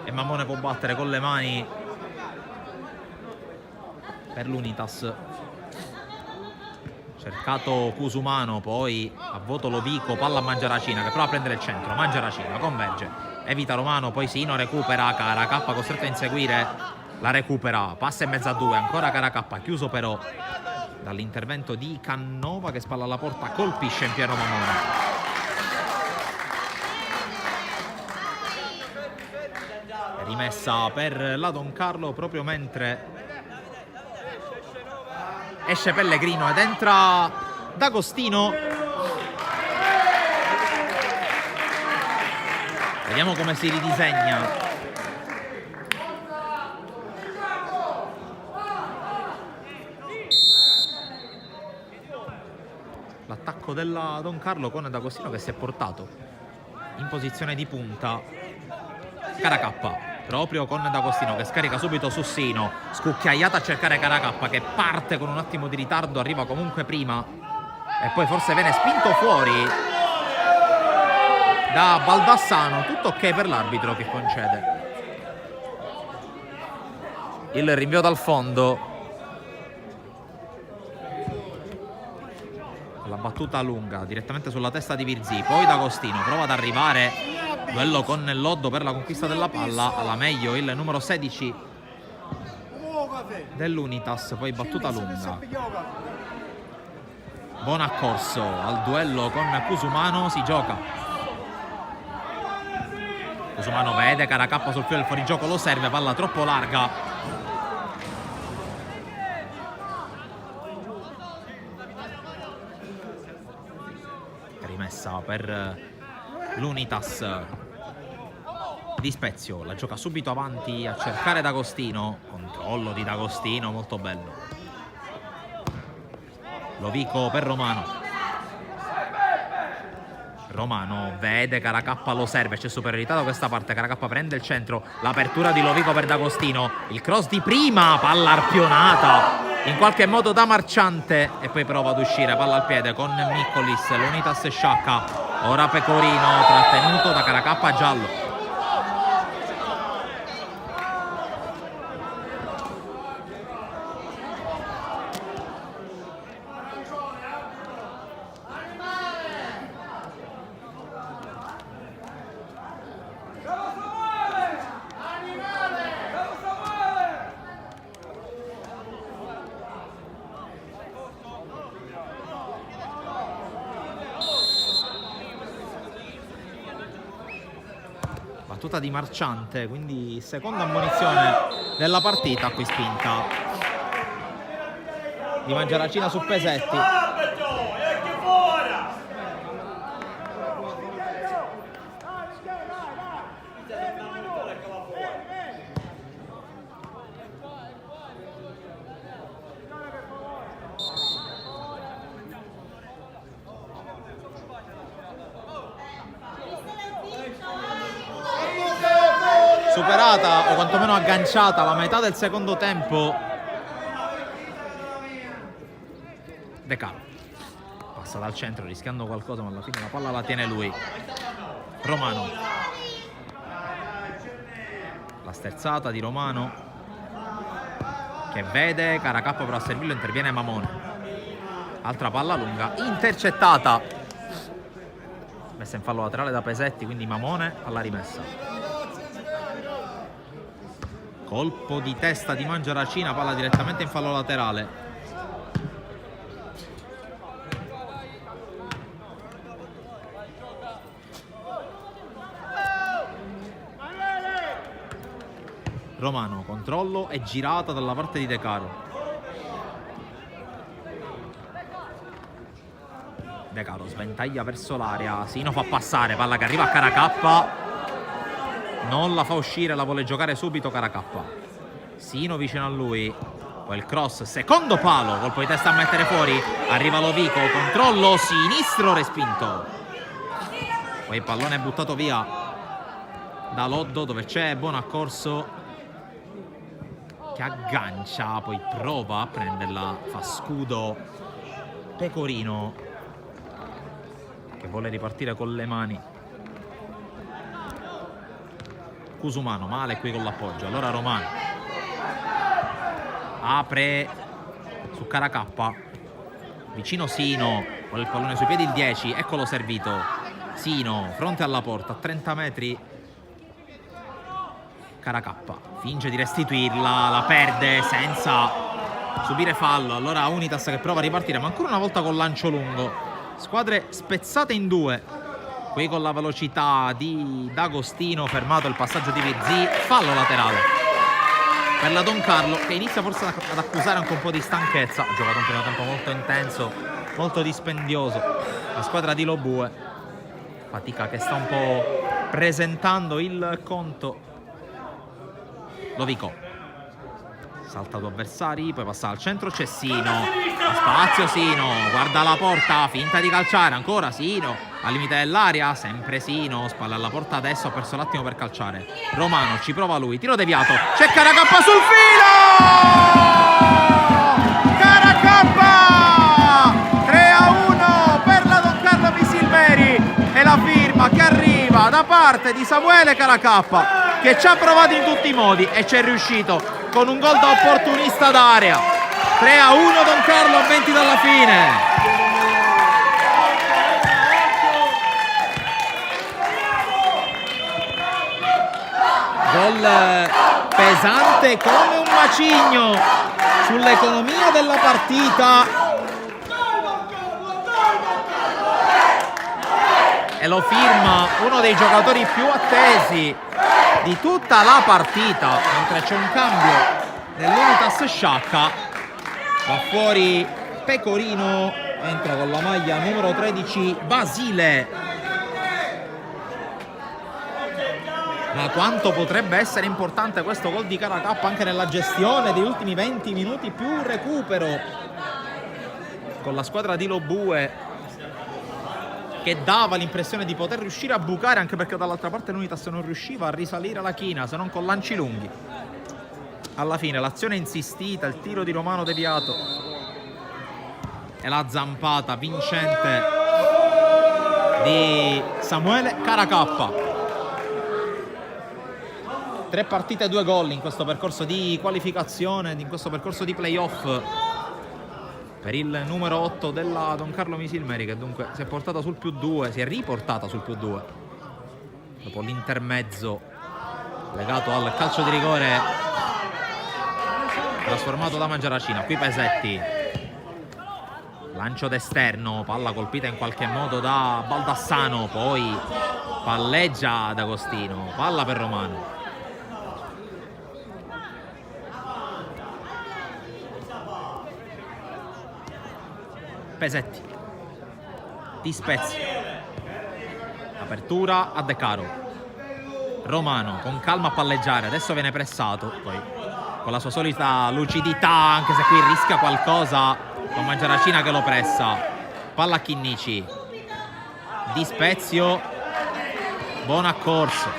E Mamone può battere con le mani per l'Unitas. Cercato Cusumano, poi a voto Lovico, palla a Mangiaracina che prova a prendere il centro. Mangiaracina converge, evita Romano, poi Sino recupera, Caracappa costretto a inseguire. La recupera, passa in mezzo a 2, ancora Caracappa, chiuso però dall'intervento di Cannova che spalla alla porta, colpisce in pieno Mamone. Rimessa per la Don Carlo proprio mentre esce Pellegrino ed entra D'Agostino. Vediamo come si ridisegna l'attacco della Don Carlo con D'Agostino che si è portato in posizione di punta. Caracappa proprio con D'Agostino che scarica subito su Sino, scucchiaiata a cercare Caracappa che parte con un attimo di ritardo, arriva comunque prima e poi forse viene spinto fuori da Baldassano. Tutto ok per l'arbitro che concede il rinvio dal fondo. La battuta lunga direttamente sulla testa di Virzì, poi D'Agostino prova ad arrivare, duello con Loddo per la conquista della palla, alla meglio il numero 16 dell'Unitas, poi battuta lunga. Bonaccorso al duello con Cusumano, si gioca Cusumano vede Caracappa sul filo del fuorigioco, lo serve, palla troppo larga. Rimessa per l'Unitas di Spezio, la gioca subito avanti a cercare D'Agostino, controllo di D'Agostino molto bello. Lovico per Romano. Romano vede Caracappa, lo serve, c'è superiorità da questa parte, Caracappa prende il centro, l'apertura di Lovico per D'Agostino, il cross di prima, palla arpionata in qualche modo da Marciante e poi prova ad uscire, palla al piede con Miccolis, l'Unitas sciacca, ora Pecorino trattenuto da Caracappa, giallo. Battuta di Marciante, quindi seconda ammonizione della partita, qui spinta di Mangiaracina su Pesetti. Superata o quantomeno agganciata la metà del secondo tempo, De Caro passa dal centro rischiando qualcosa, ma alla fine la palla la tiene lui. Romano, la sterzata di Romano che vede Caracappa però a servirlo, interviene Mamone, altra palla lunga intercettata, messa in fallo laterale da Pesetti, quindi Mamone alla rimessa. Colpo di testa di Mangiaracina, palla direttamente in fallo laterale. Romano, controllo e girata dalla parte di De Caro. De Caro sventaglia verso l'area, Sino fa passare, palla che arriva a Caracappa. Non la fa uscire, la vuole giocare subito Caracappa. Sino vicino a lui. Poi il cross, secondo palo, colpo di testa a mettere fuori. Arriva Lovico, controllo sinistro respinto. Poi il pallone è buttato via da Loddo, dove c'è Bonaccorso che aggancia, poi prova a prenderla, fa scudo Pecorino che vuole ripartire con le mani. Cusumano male qui con l'appoggio, allora Romano apre su Caracappa, vicino Sino, con il pallone sui piedi il 10, eccolo servito. Sino fronte alla porta a 30 metri, Caracappa finge di restituirla, la perde senza subire fallo, allora Unitas che prova a ripartire, ma ancora una volta con lancio lungo, squadre spezzate in due. Qui con la velocità di D'Agostino, fermato il passaggio di Virzì, fallo laterale per la Don Carlo che inizia forse ad accusare anche un po' di stanchezza. Ha giocato un primo tempo molto intenso, molto dispendioso la squadra di Lobue, fatica che sta un po' presentando il conto. Lovico salta due avversari, poi passa al centro, c'è Sino, a spazio Sino, guarda la porta, finta di calciare, ancora Sino, al limite dell'area, sempre Sino, spalla alla porta, adesso ha perso l'attimo per calciare. Romano ci prova lui, tiro deviato, c'è Caracappa sul filo! Caracappa! 3-1 per la Don Carlo Misilmeri e la firma che arriva da parte di Samuele Caracappa, che ci ha provato in tutti i modi e ci è riuscito con un gol da opportunista d'area. 3-1 Don Carlo a 20 dalla fine. Gol pesante come un macigno sull'economia della partita. E lo firma uno dei giocatori più attesi di tutta la partita, mentre c'è un cambio nell'Unitas Sciacca. Va fuori Pecorino, entra con la maglia numero 13 Basile. Ma quanto potrebbe essere importante questo gol di Caracappa anche nella gestione degli ultimi 20 minuti più recupero con la squadra di Lobue, che dava l'impressione di poter riuscire a bucare, anche perché dall'altra parte l'Unitas non riusciva a risalire la china se non con lanci lunghi. Alla fine l'azione insistita, il tiro di Romano deviato e la zampata vincente di Samuele Caracappa. 3 partite e 2 gol in questo percorso di qualificazione, in questo percorso di playoff per il numero 8 della Don Carlo Misilmeri, che dunque si è portata sul +2, si è riportata sul +2 dopo l'intermezzo legato al calcio di rigore trasformato da Mangiaracina. Qui Pesetti, lancio d'esterno, palla colpita in qualche modo da Baldassano, poi palleggia D'Agostino, palla per Romano. Pesetti, Di Spezia, apertura a De Caro, Romano con calma a palleggiare, adesso viene pressato, poi con la sua solita lucidità, anche se qui rischia qualcosa con Mangiaracina che lo pressa, palla a Chinnici, Di Spezio, buon accorso,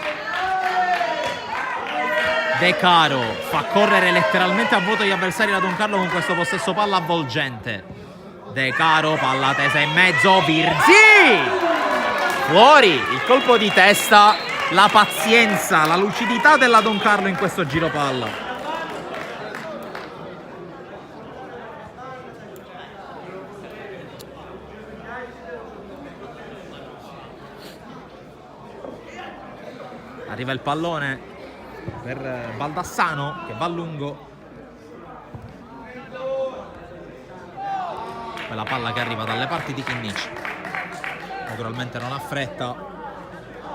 De Caro fa correre letteralmente a vuoto gli avversari da Don Carlo con questo possesso palla avvolgente. De Caro, palla tesa in mezzo, Virzi! Fuori, il colpo di testa, la pazienza, la lucidità della Don Carlo in questo giro palla. Arriva il pallone per Baldassano che va a lungo. Quella palla che arriva dalle parti di Chinnici, naturalmente non ha fretta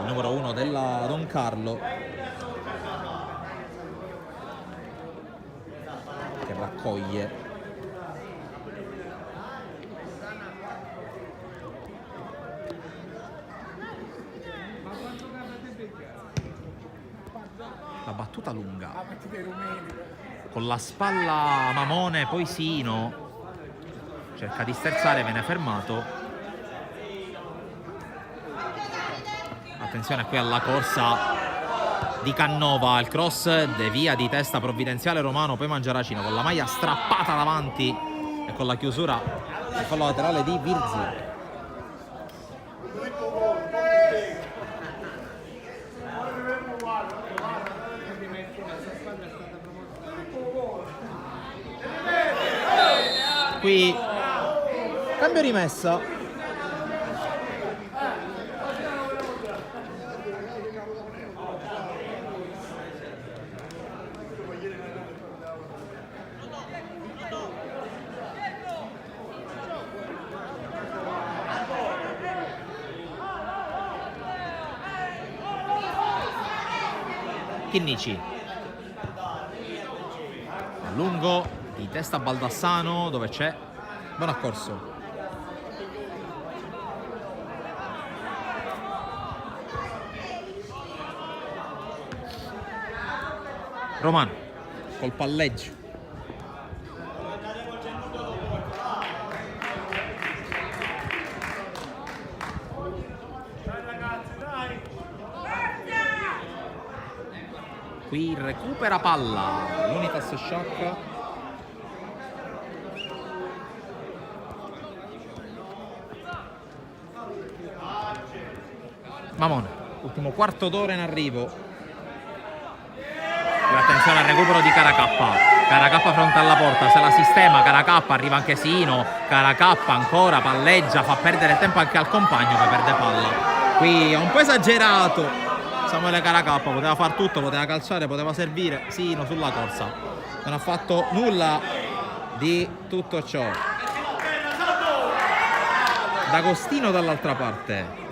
il numero 1 della Don Carlo, che raccoglie la battuta lunga con la spalla Mamone, poi Sino cerca di sterzare, viene fermato. Attenzione qui alla corsa di Cannova, il cross devia di testa provvidenziale Romano, poi Mangiaracino con la maglia strappata davanti e con la chiusura del fallo laterale di Virzi. Qui cambio rimessa. Chinnici a lungo di testa Baldassano, dove c'è buon accorso. Romano col palleggio. Qui recupera palla l'Unitas Sciacca. Mamone, ultimo quarto d'ora in arrivo. Attenzione al recupero di Caracappa. Caracappa fronte alla porta, se la sistema Caracappa, arriva anche Sino. Caracappa ancora palleggia, fa perdere tempo anche al compagno che perde palla. Qui è un po' esagerato Samuele Caracappa, poteva far tutto, poteva calciare, poteva servire. Sino sulla corsa non ha fatto nulla di tutto ciò. D'Agostino dall'altra parte.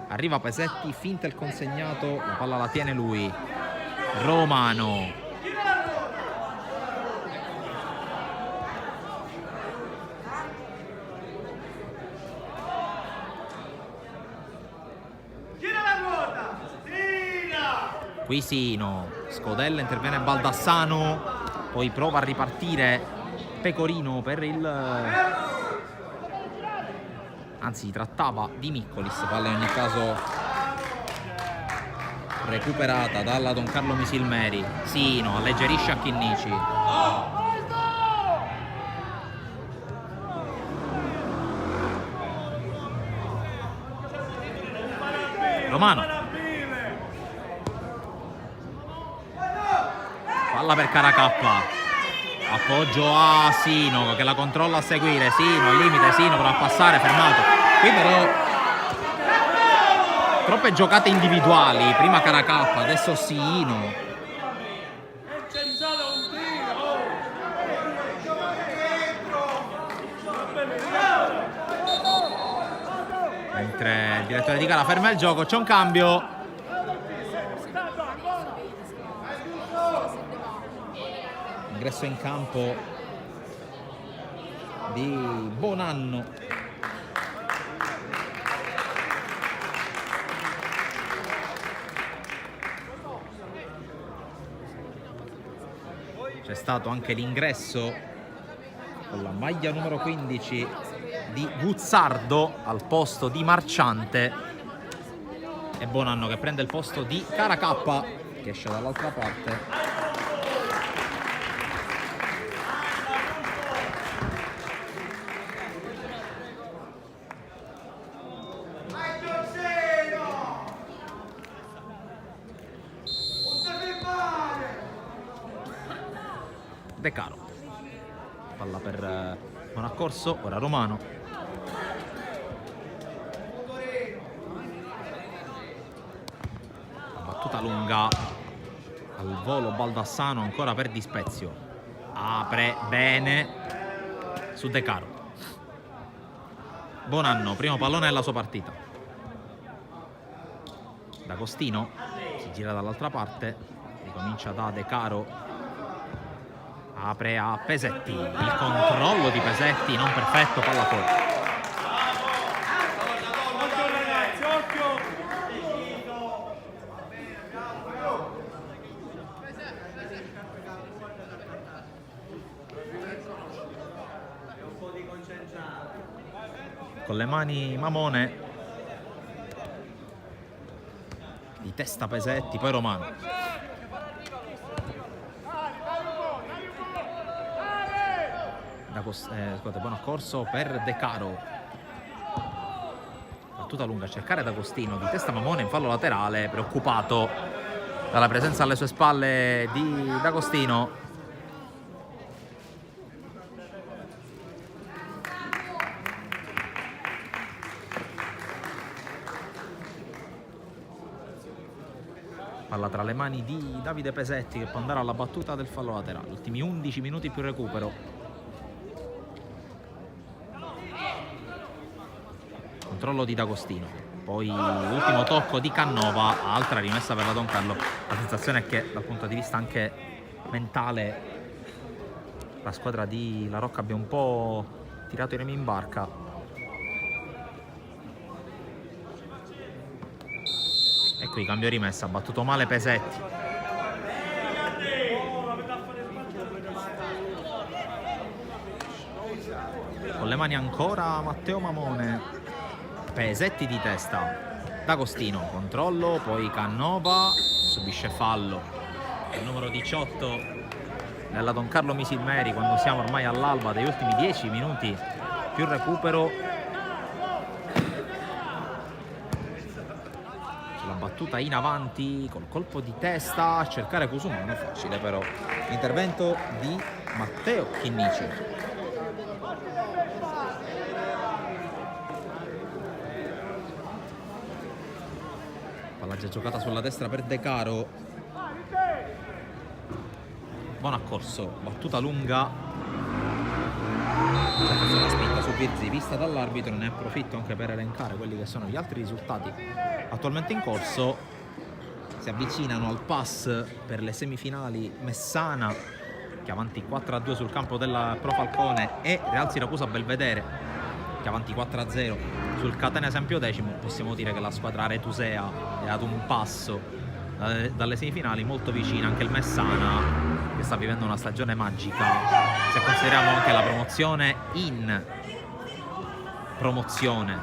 Arriva Pesetti, finta il consegnato, la palla la tiene lui. Romano. Quisino, Scodella, interviene Baldassano, poi prova a ripartire Pecorino per il... Anzi, trattava di Miccolis, palla in ogni caso recuperata dalla Don Carlo Misilmeri. Sino alleggerisce a Chinnici. Romano. Palla per Caracappa, appoggio a Sino che la controlla a seguire. Sino al limite, Sino prova a passare, fermato. Qui però troppe giocate individuali, prima Caracappa, adesso Sino. Mentre il direttore di gara ferma il gioco, c'è un cambio. Ingresso in campo di Bonanno. C'è stato anche l'ingresso con la maglia numero 15 di Guzzardo al posto di Marciante e Bonanno che prende il posto di Caracappa che esce dall'altra parte. De Caro, palla per Bonaccorso, ora Romano. La battuta lunga al volo Baldassano ancora per Di Spezio, apre bene su De Caro. Bonanno, primo pallone della sua partita. D'Agostino si gira dall'altra parte, ricomincia da De Caro, apre a Pesetti, il controllo di Pesetti non perfetto, palla fuori. Con le mani Mamone, di testa Pesetti, poi Romano. Scusate, Bonaccorso per De Caro, battuta lunga a cercare D'Agostino, di testa Mamone in fallo laterale, preoccupato dalla presenza alle sue spalle di D'Agostino. Palla tra le mani di Davide Pesetti che può andare alla battuta del fallo laterale. Ultimi 11 minuti più recupero. Controllo di D'Agostino, poi ultimo tocco di Cannova, altra rimessa per la Don Carlo. La sensazione è che dal punto di vista anche mentale la squadra di La Rocca abbia un po' tirato i remi in barca. E qui cambio rimessa, ha battuto male Pesetti. Con le mani ancora Matteo Mamone. Pesetti di testa, D'Agostino, controllo, poi Cannova, subisce fallo. Il numero 18 della Don Carlo Misilmeri quando siamo ormai all'alba degli ultimi 10 minuti più recupero. La battuta in avanti col colpo di testa a cercare Cusumano, facile però. L'intervento di Matteo Chinnici. Palla già giocata sulla destra per De Caro. Bonaccorso, battuta lunga. La spinta su Virzi vista dall'arbitro. Ne approfitto anche per elencare quelli che sono gli altri risultati attualmente in corso. Si avvicinano al pass per le semifinali Messana, che avanti 4-2 sul campo della Pro Falcone, e Real Siracusa Belvedere, che avanti 4-0 sul Catania Esempio X. Possiamo dire che la squadra aretusea è ad un passo dalle semifinali, molto vicina anche il Messana, che sta vivendo una stagione magica, se consideriamo anche la promozione in promozione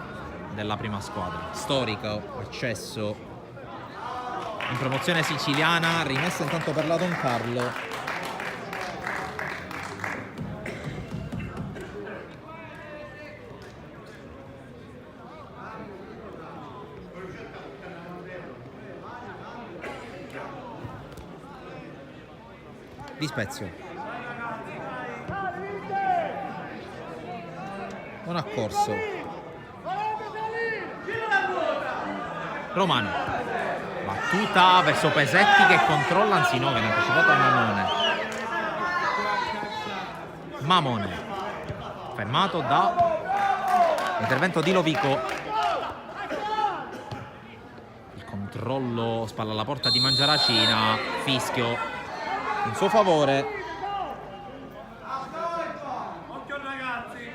della prima squadra. Storico accesso in promozione siciliana, rimessa intanto per la Don Carlo. Di Spezio, buon accorso. Romano, battuta verso Pesetti che controlla, anzi no, che ne ha anticipato a Mamone, fermato da intervento di Lovico. Il controllo, spalla alla porta di Mangiaracina, fischio in suo favore. Occhio ragazzi.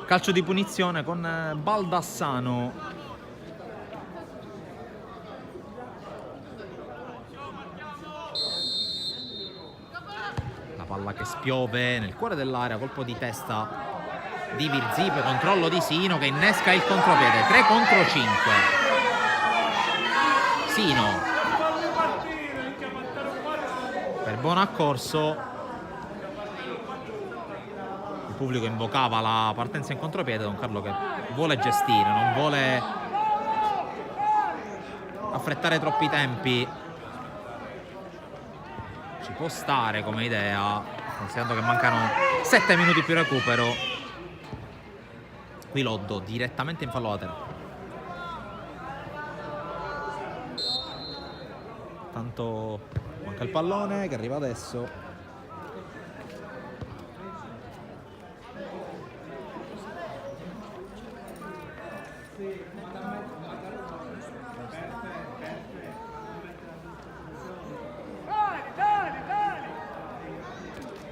Calcio di punizione con Baldassano. Palla che spiove nel cuore dell'area, colpo di testa di Virzipe, controllo di Sino che innesca il contropiede, 3 contro 5. Sino per buon accorso. Il pubblico invocava la partenza in contropiede. Don Carlo che vuole gestire, non vuole affrettare troppi tempi. Ci può stare come idea, considerando che mancano 7 minuti più recupero. Qui Loddo direttamente in fallo laterale. Tanto manca il pallone che arriva adesso.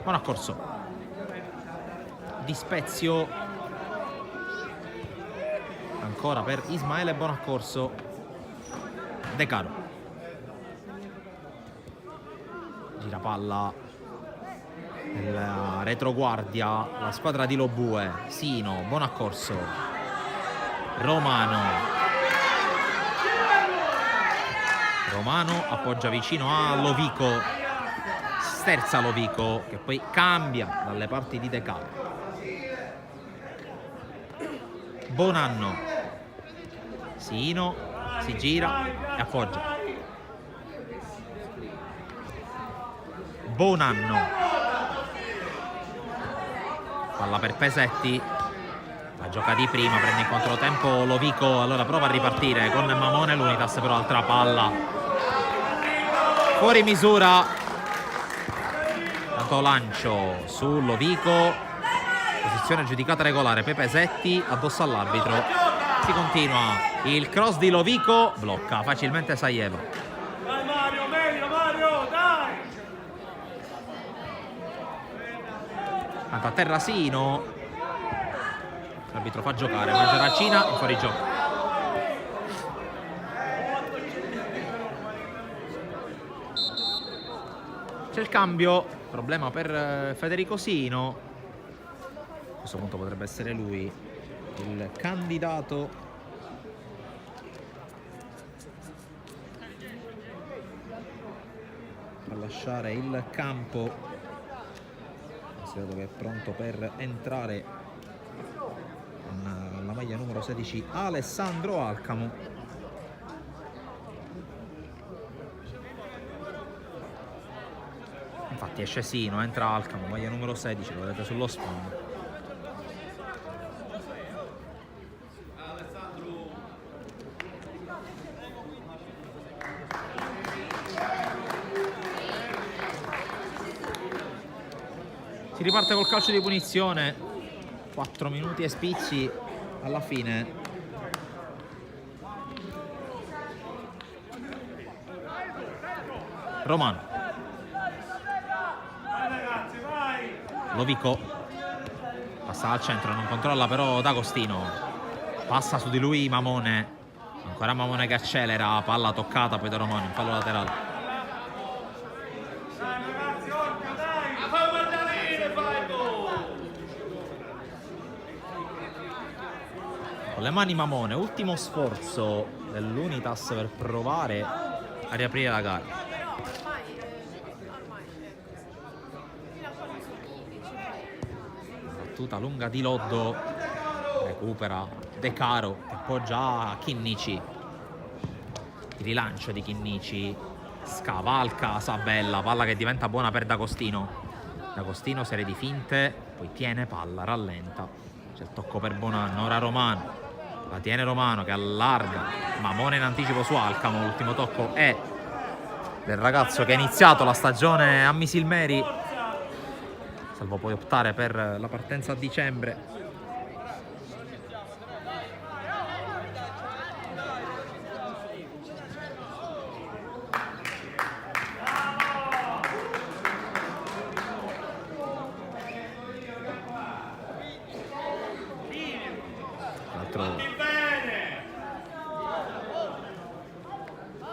Buon accorso di Spezio, ancora per Ismaele, buon accorso De Caro, gira palla nella retroguardia la squadra di Lobue. Sino, buon accorso. Romano appoggia vicino a Lovico, sterza Lovico che poi cambia dalle parti di De Caro. Bonanno, Sino si gira e appoggia. Bonanno, palla per Pesetti, la gioca di prima, prende in controtempo Lovico, allora prova a ripartire con Mamone, l'Unitas però altra palla fuori misura. Tanto lancio su Lovico, posizione giudicata regolare, Pesetti addosso all'arbitro, si continua, il cross di Lovico blocca facilmente Saieva. Dai Mario, meglio Mario, dai! Tanto a terra Sino, l'arbitro fa giocare, Mangiaracina in fuorigioco. C'è il cambio, problema per Federico Sino. A questo punto potrebbe essere lui il candidato a lasciare il campo, considerato che è pronto per entrare con la maglia numero 16 Alessandro Alcamo. Infatti esce Sino, entra Alcamo, maglia numero 16, lo vedete sullo sfondo. Si riparte col calcio di punizione. 4 minuti e spicci alla fine. Romano. Lovico. Passa al centro, non controlla però D'Agostino. Passa su di lui Mamone. Ancora Mamone che accelera, palla toccata poi da Romano, in fallo laterale. Con le mani Mamone, ultimo sforzo dell'Unitas per provare a riaprire la gara. Battuta lunga di Loddo, recupera De Caro che appoggia Chinnici. Il rilancio di Chinnici, scavalca Sabella, palla che diventa buona per D'Agostino. D'Agostino serie di finte, poi tiene palla, rallenta. C'è il tocco per Bonanno, ora Romano. La tiene Romano che allarga. Mamone in anticipo su Alcamo. L'ultimo tocco è del ragazzo che ha iniziato la stagione a Misilmeri, salvo poi optare per la partenza a dicembre.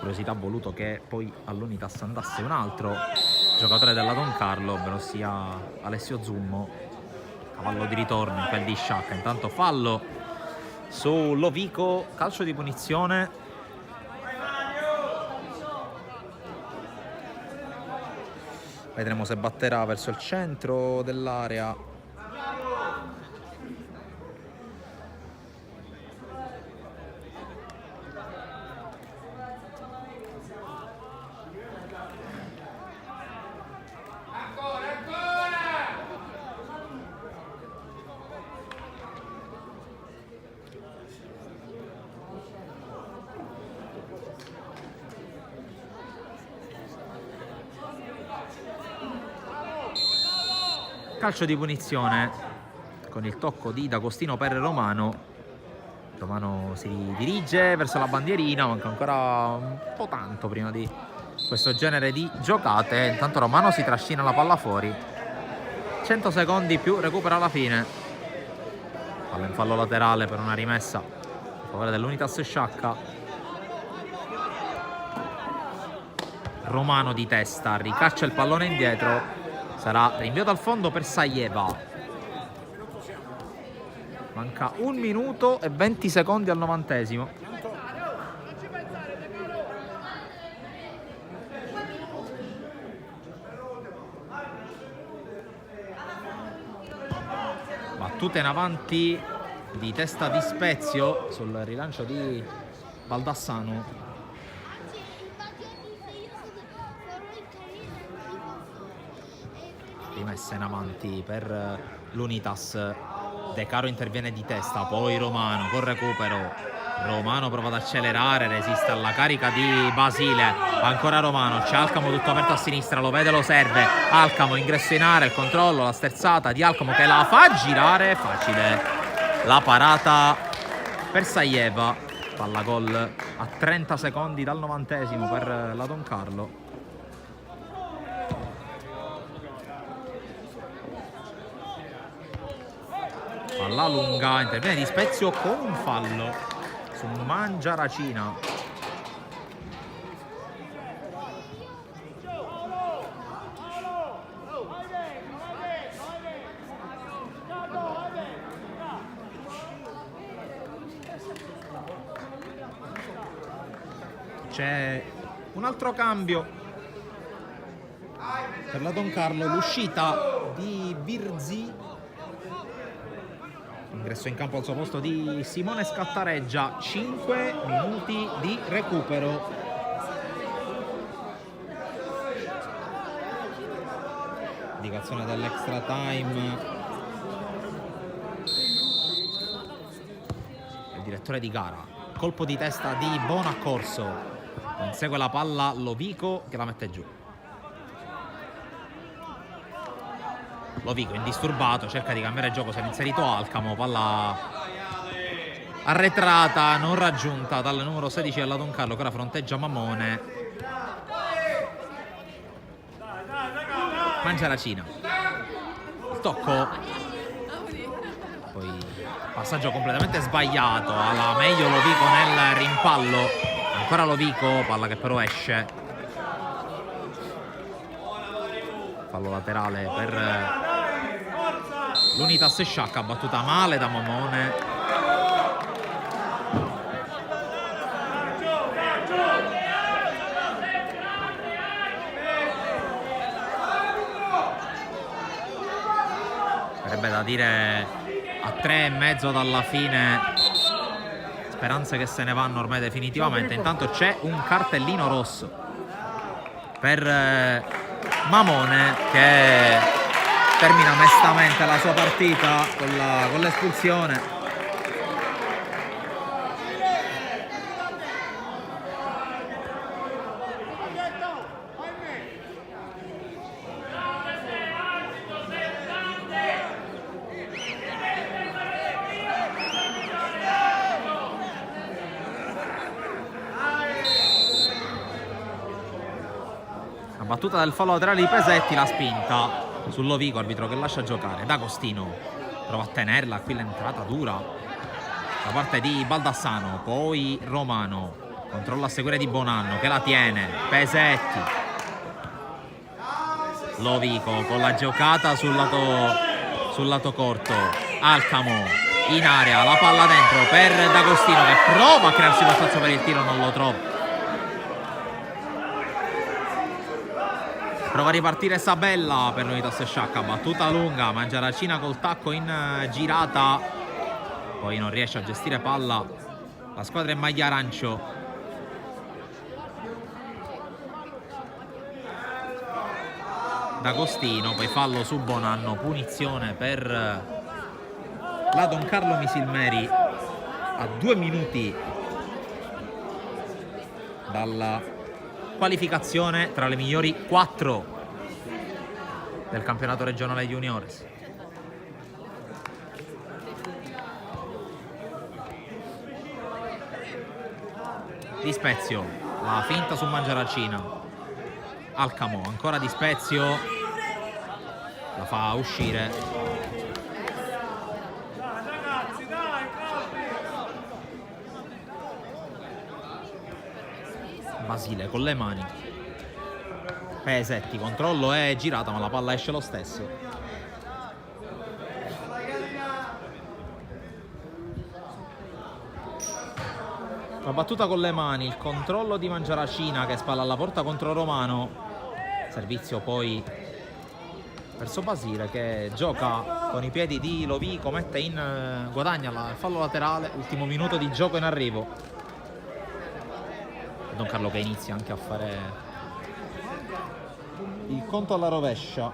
Curiosità, ha voluto che poi all'Unitas andasse un altro giocatore della Don Carlo, ovvero sia Alessio Zummo, cavallo di ritorno in quel di Sciacca. Intanto fallo su Lovico, calcio di punizione. Vedremo se batterà verso il centro dell'area. Calcio di punizione con il tocco di D'Agostino per Romano. Romano si dirige verso la bandierina, manca ancora un po' tanto prima di questo genere di giocate. Intanto Romano si trascina la palla fuori. 100 secondi più recupera alla fine. Palla in fallo laterale per una rimessa a favore dell'Unitas Sciacca. Romano di testa ricaccia il pallone indietro. Sarà rinviato al fondo per Sajeva. Manca 1 minuto e 20 secondi al 90°. Battute in avanti di testa di Spezio sul rilancio di Baldassano. Rimessa in avanti per l'Unitas. De Caro interviene di testa, poi Romano con recupero. Romano prova ad accelerare, resiste alla carica di Basile. Ancora Romano, c'è Alcamo tutto aperto a sinistra, lo vede, lo serve. Alcamo ingresso in area, il controllo, la sterzata di Alcamo che la fa girare. Facile la parata per Sajeva. Palla gol a 30 secondi dal 90° per la Don Carlo. Palla lunga, interviene di Spezio con un fallo su Mangiaracina. C'è un altro cambio per la Don Carlo, l'uscita di Birzi. Ingresso in campo al suo posto di Simone Scattareggia. 5 minuti di recupero. Indicazione dell'extra time. Il direttore di gara. Colpo di testa di Bonaccorso. Insegue la palla Lovico che la mette giù. Lovico indisturbato, cerca di cambiare gioco, si è inserito Alcamo, palla arretrata, non raggiunta dal numero 16 della Don Carlo, che ora fronteggia Mamone. Mangiaracina, tocco, poi passaggio completamente sbagliato, alla meglio Lovico nel rimpallo, ancora Lovico, palla che però esce, fallo laterale per l'Unitas Sciacca, battuta male da Mamone. Sarebbe da dire a 3,5 dalla fine, speranze che se ne vanno ormai definitivamente. Intanto c'è un cartellino rosso per Mamone, che termina mestamente la sua partita con l'espulsione. Battuta del fallo laterale di Pesetti, la spinta sul Lovico, arbitro che lascia giocare. D'Agostino prova a tenerla, qui l'entrata dura da parte di Baldassano, poi Romano controlla a seguire di Bonanno che la tiene, Pesetti, Lovico con la giocata sul lato corto, Alcamo in area, la palla dentro per D'Agostino che prova a crearsi lo spazio per il tiro, non lo trova. Prova a ripartire Sabella per l'Unitas Sciacca, battuta lunga, Mangiaracina col tacco in girata, poi non riesce a gestire palla la squadra in maglia arancio. D'Agostino, poi fallo su Bonanno, punizione per la Don Carlo Misilmeri a 2 minuti dalla qualificazione tra le migliori 4 del campionato regionale juniores. Di Spezio, la finta su Mangiaracina, Alcamo, ancora Di Spezio, la fa uscire. Basile con le mani, Pesetti, controllo è girata ma la palla esce lo stesso. La battuta con le mani, il controllo di Mangiaracina che spalla alla porta contro Romano, servizio poi verso Basile che gioca con i piedi di Lovico, mette in guadagna il fallo laterale, ultimo minuto di gioco in arrivo. Don Carlo che inizia anche a fare il conto alla rovescia.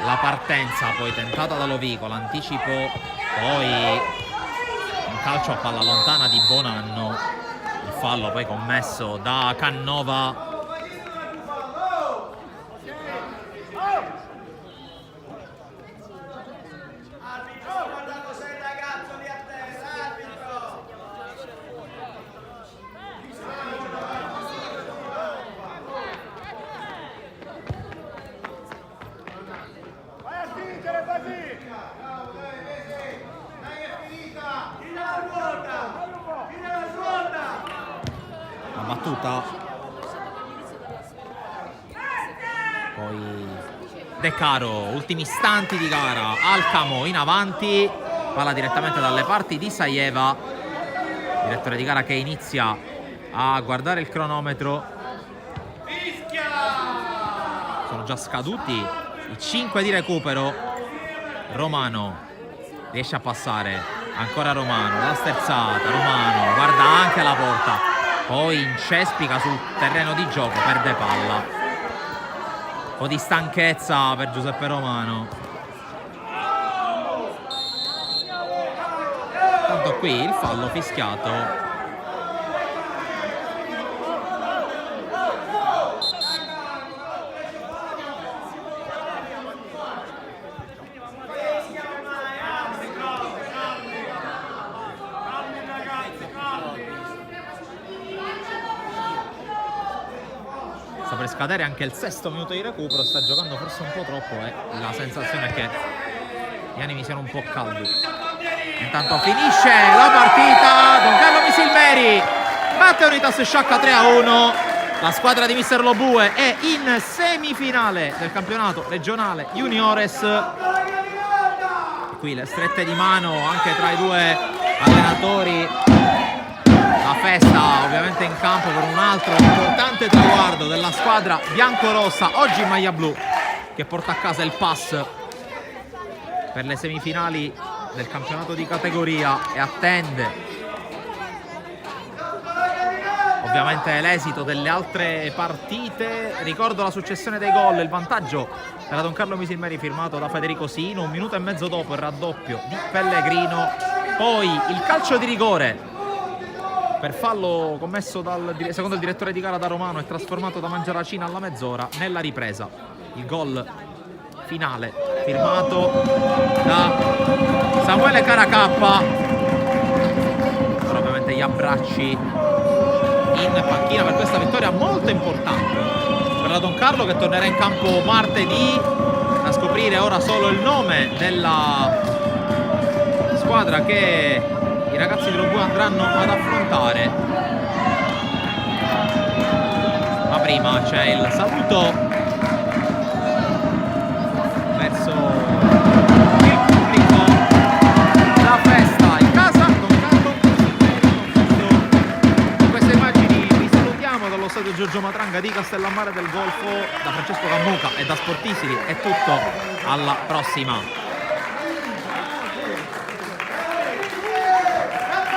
La partenza poi tentata da Lovico, l'anticipo, poi un calcio a palla lontana di Bonanno, il fallo poi commesso da Cannova. Battuta, poi De Caro, ultimi istanti di gara, Alcamo in avanti, palla direttamente dalle parti di Saieva, direttore di gara che inizia a guardare il cronometro. Sono già scaduti i 5 di recupero. Romano riesce a passare, ancora Romano, la sterzata, Romano guarda anche la porta, poi incespica sul terreno di gioco, perde palla. Un po' di stanchezza per Giuseppe Romano. Tanto qui il fallo fischiato sta per scadere anche il 6° minuto di recupero, sta giocando forse un po' troppo e la sensazione è che gli animi siano un po' caldi. Intanto finisce la partita, Don Carlo Misilmeri batte Unitas Sciacca 3-1. La squadra di mister Lobue è in semifinale del campionato regionale juniores. Qui le strette di mano anche tra i due allenatori. La festa ovviamente in campo per un altro importante traguardo della squadra biancorossa, oggi in maglia blu, che porta a casa il pass per le semifinali del campionato di categoria e attende ovviamente l'esito delle altre partite. Ricordo la successione dei gol, il vantaggio per Don Carlo Misilmeri firmato da Federico Sino, 1 minuto e mezzo dopo il raddoppio di Pellegrino, poi il calcio di rigore per fallo commesso secondo il direttore di gara da Romano e trasformato da Mangiaracina alla mezz'ora. Nella ripresa il gol finale firmato da Samuele Caracappa. Ora ovviamente gli abbracci in panchina per questa vittoria molto importante per la Don Carlo, che tornerà in campo martedì. Da scoprire ora solo il nome della squadra che i ragazzi di Lobue andranno ad affrontare, ma prima c'è il saluto verso il pubblico, la festa in casa. Don Carlo con queste immagini vi salutiamo dallo stadio Giorgio Matranga di Castellammare del Golfo. Da Francesco Cammuca e da Sportisili è tutto, alla prossima.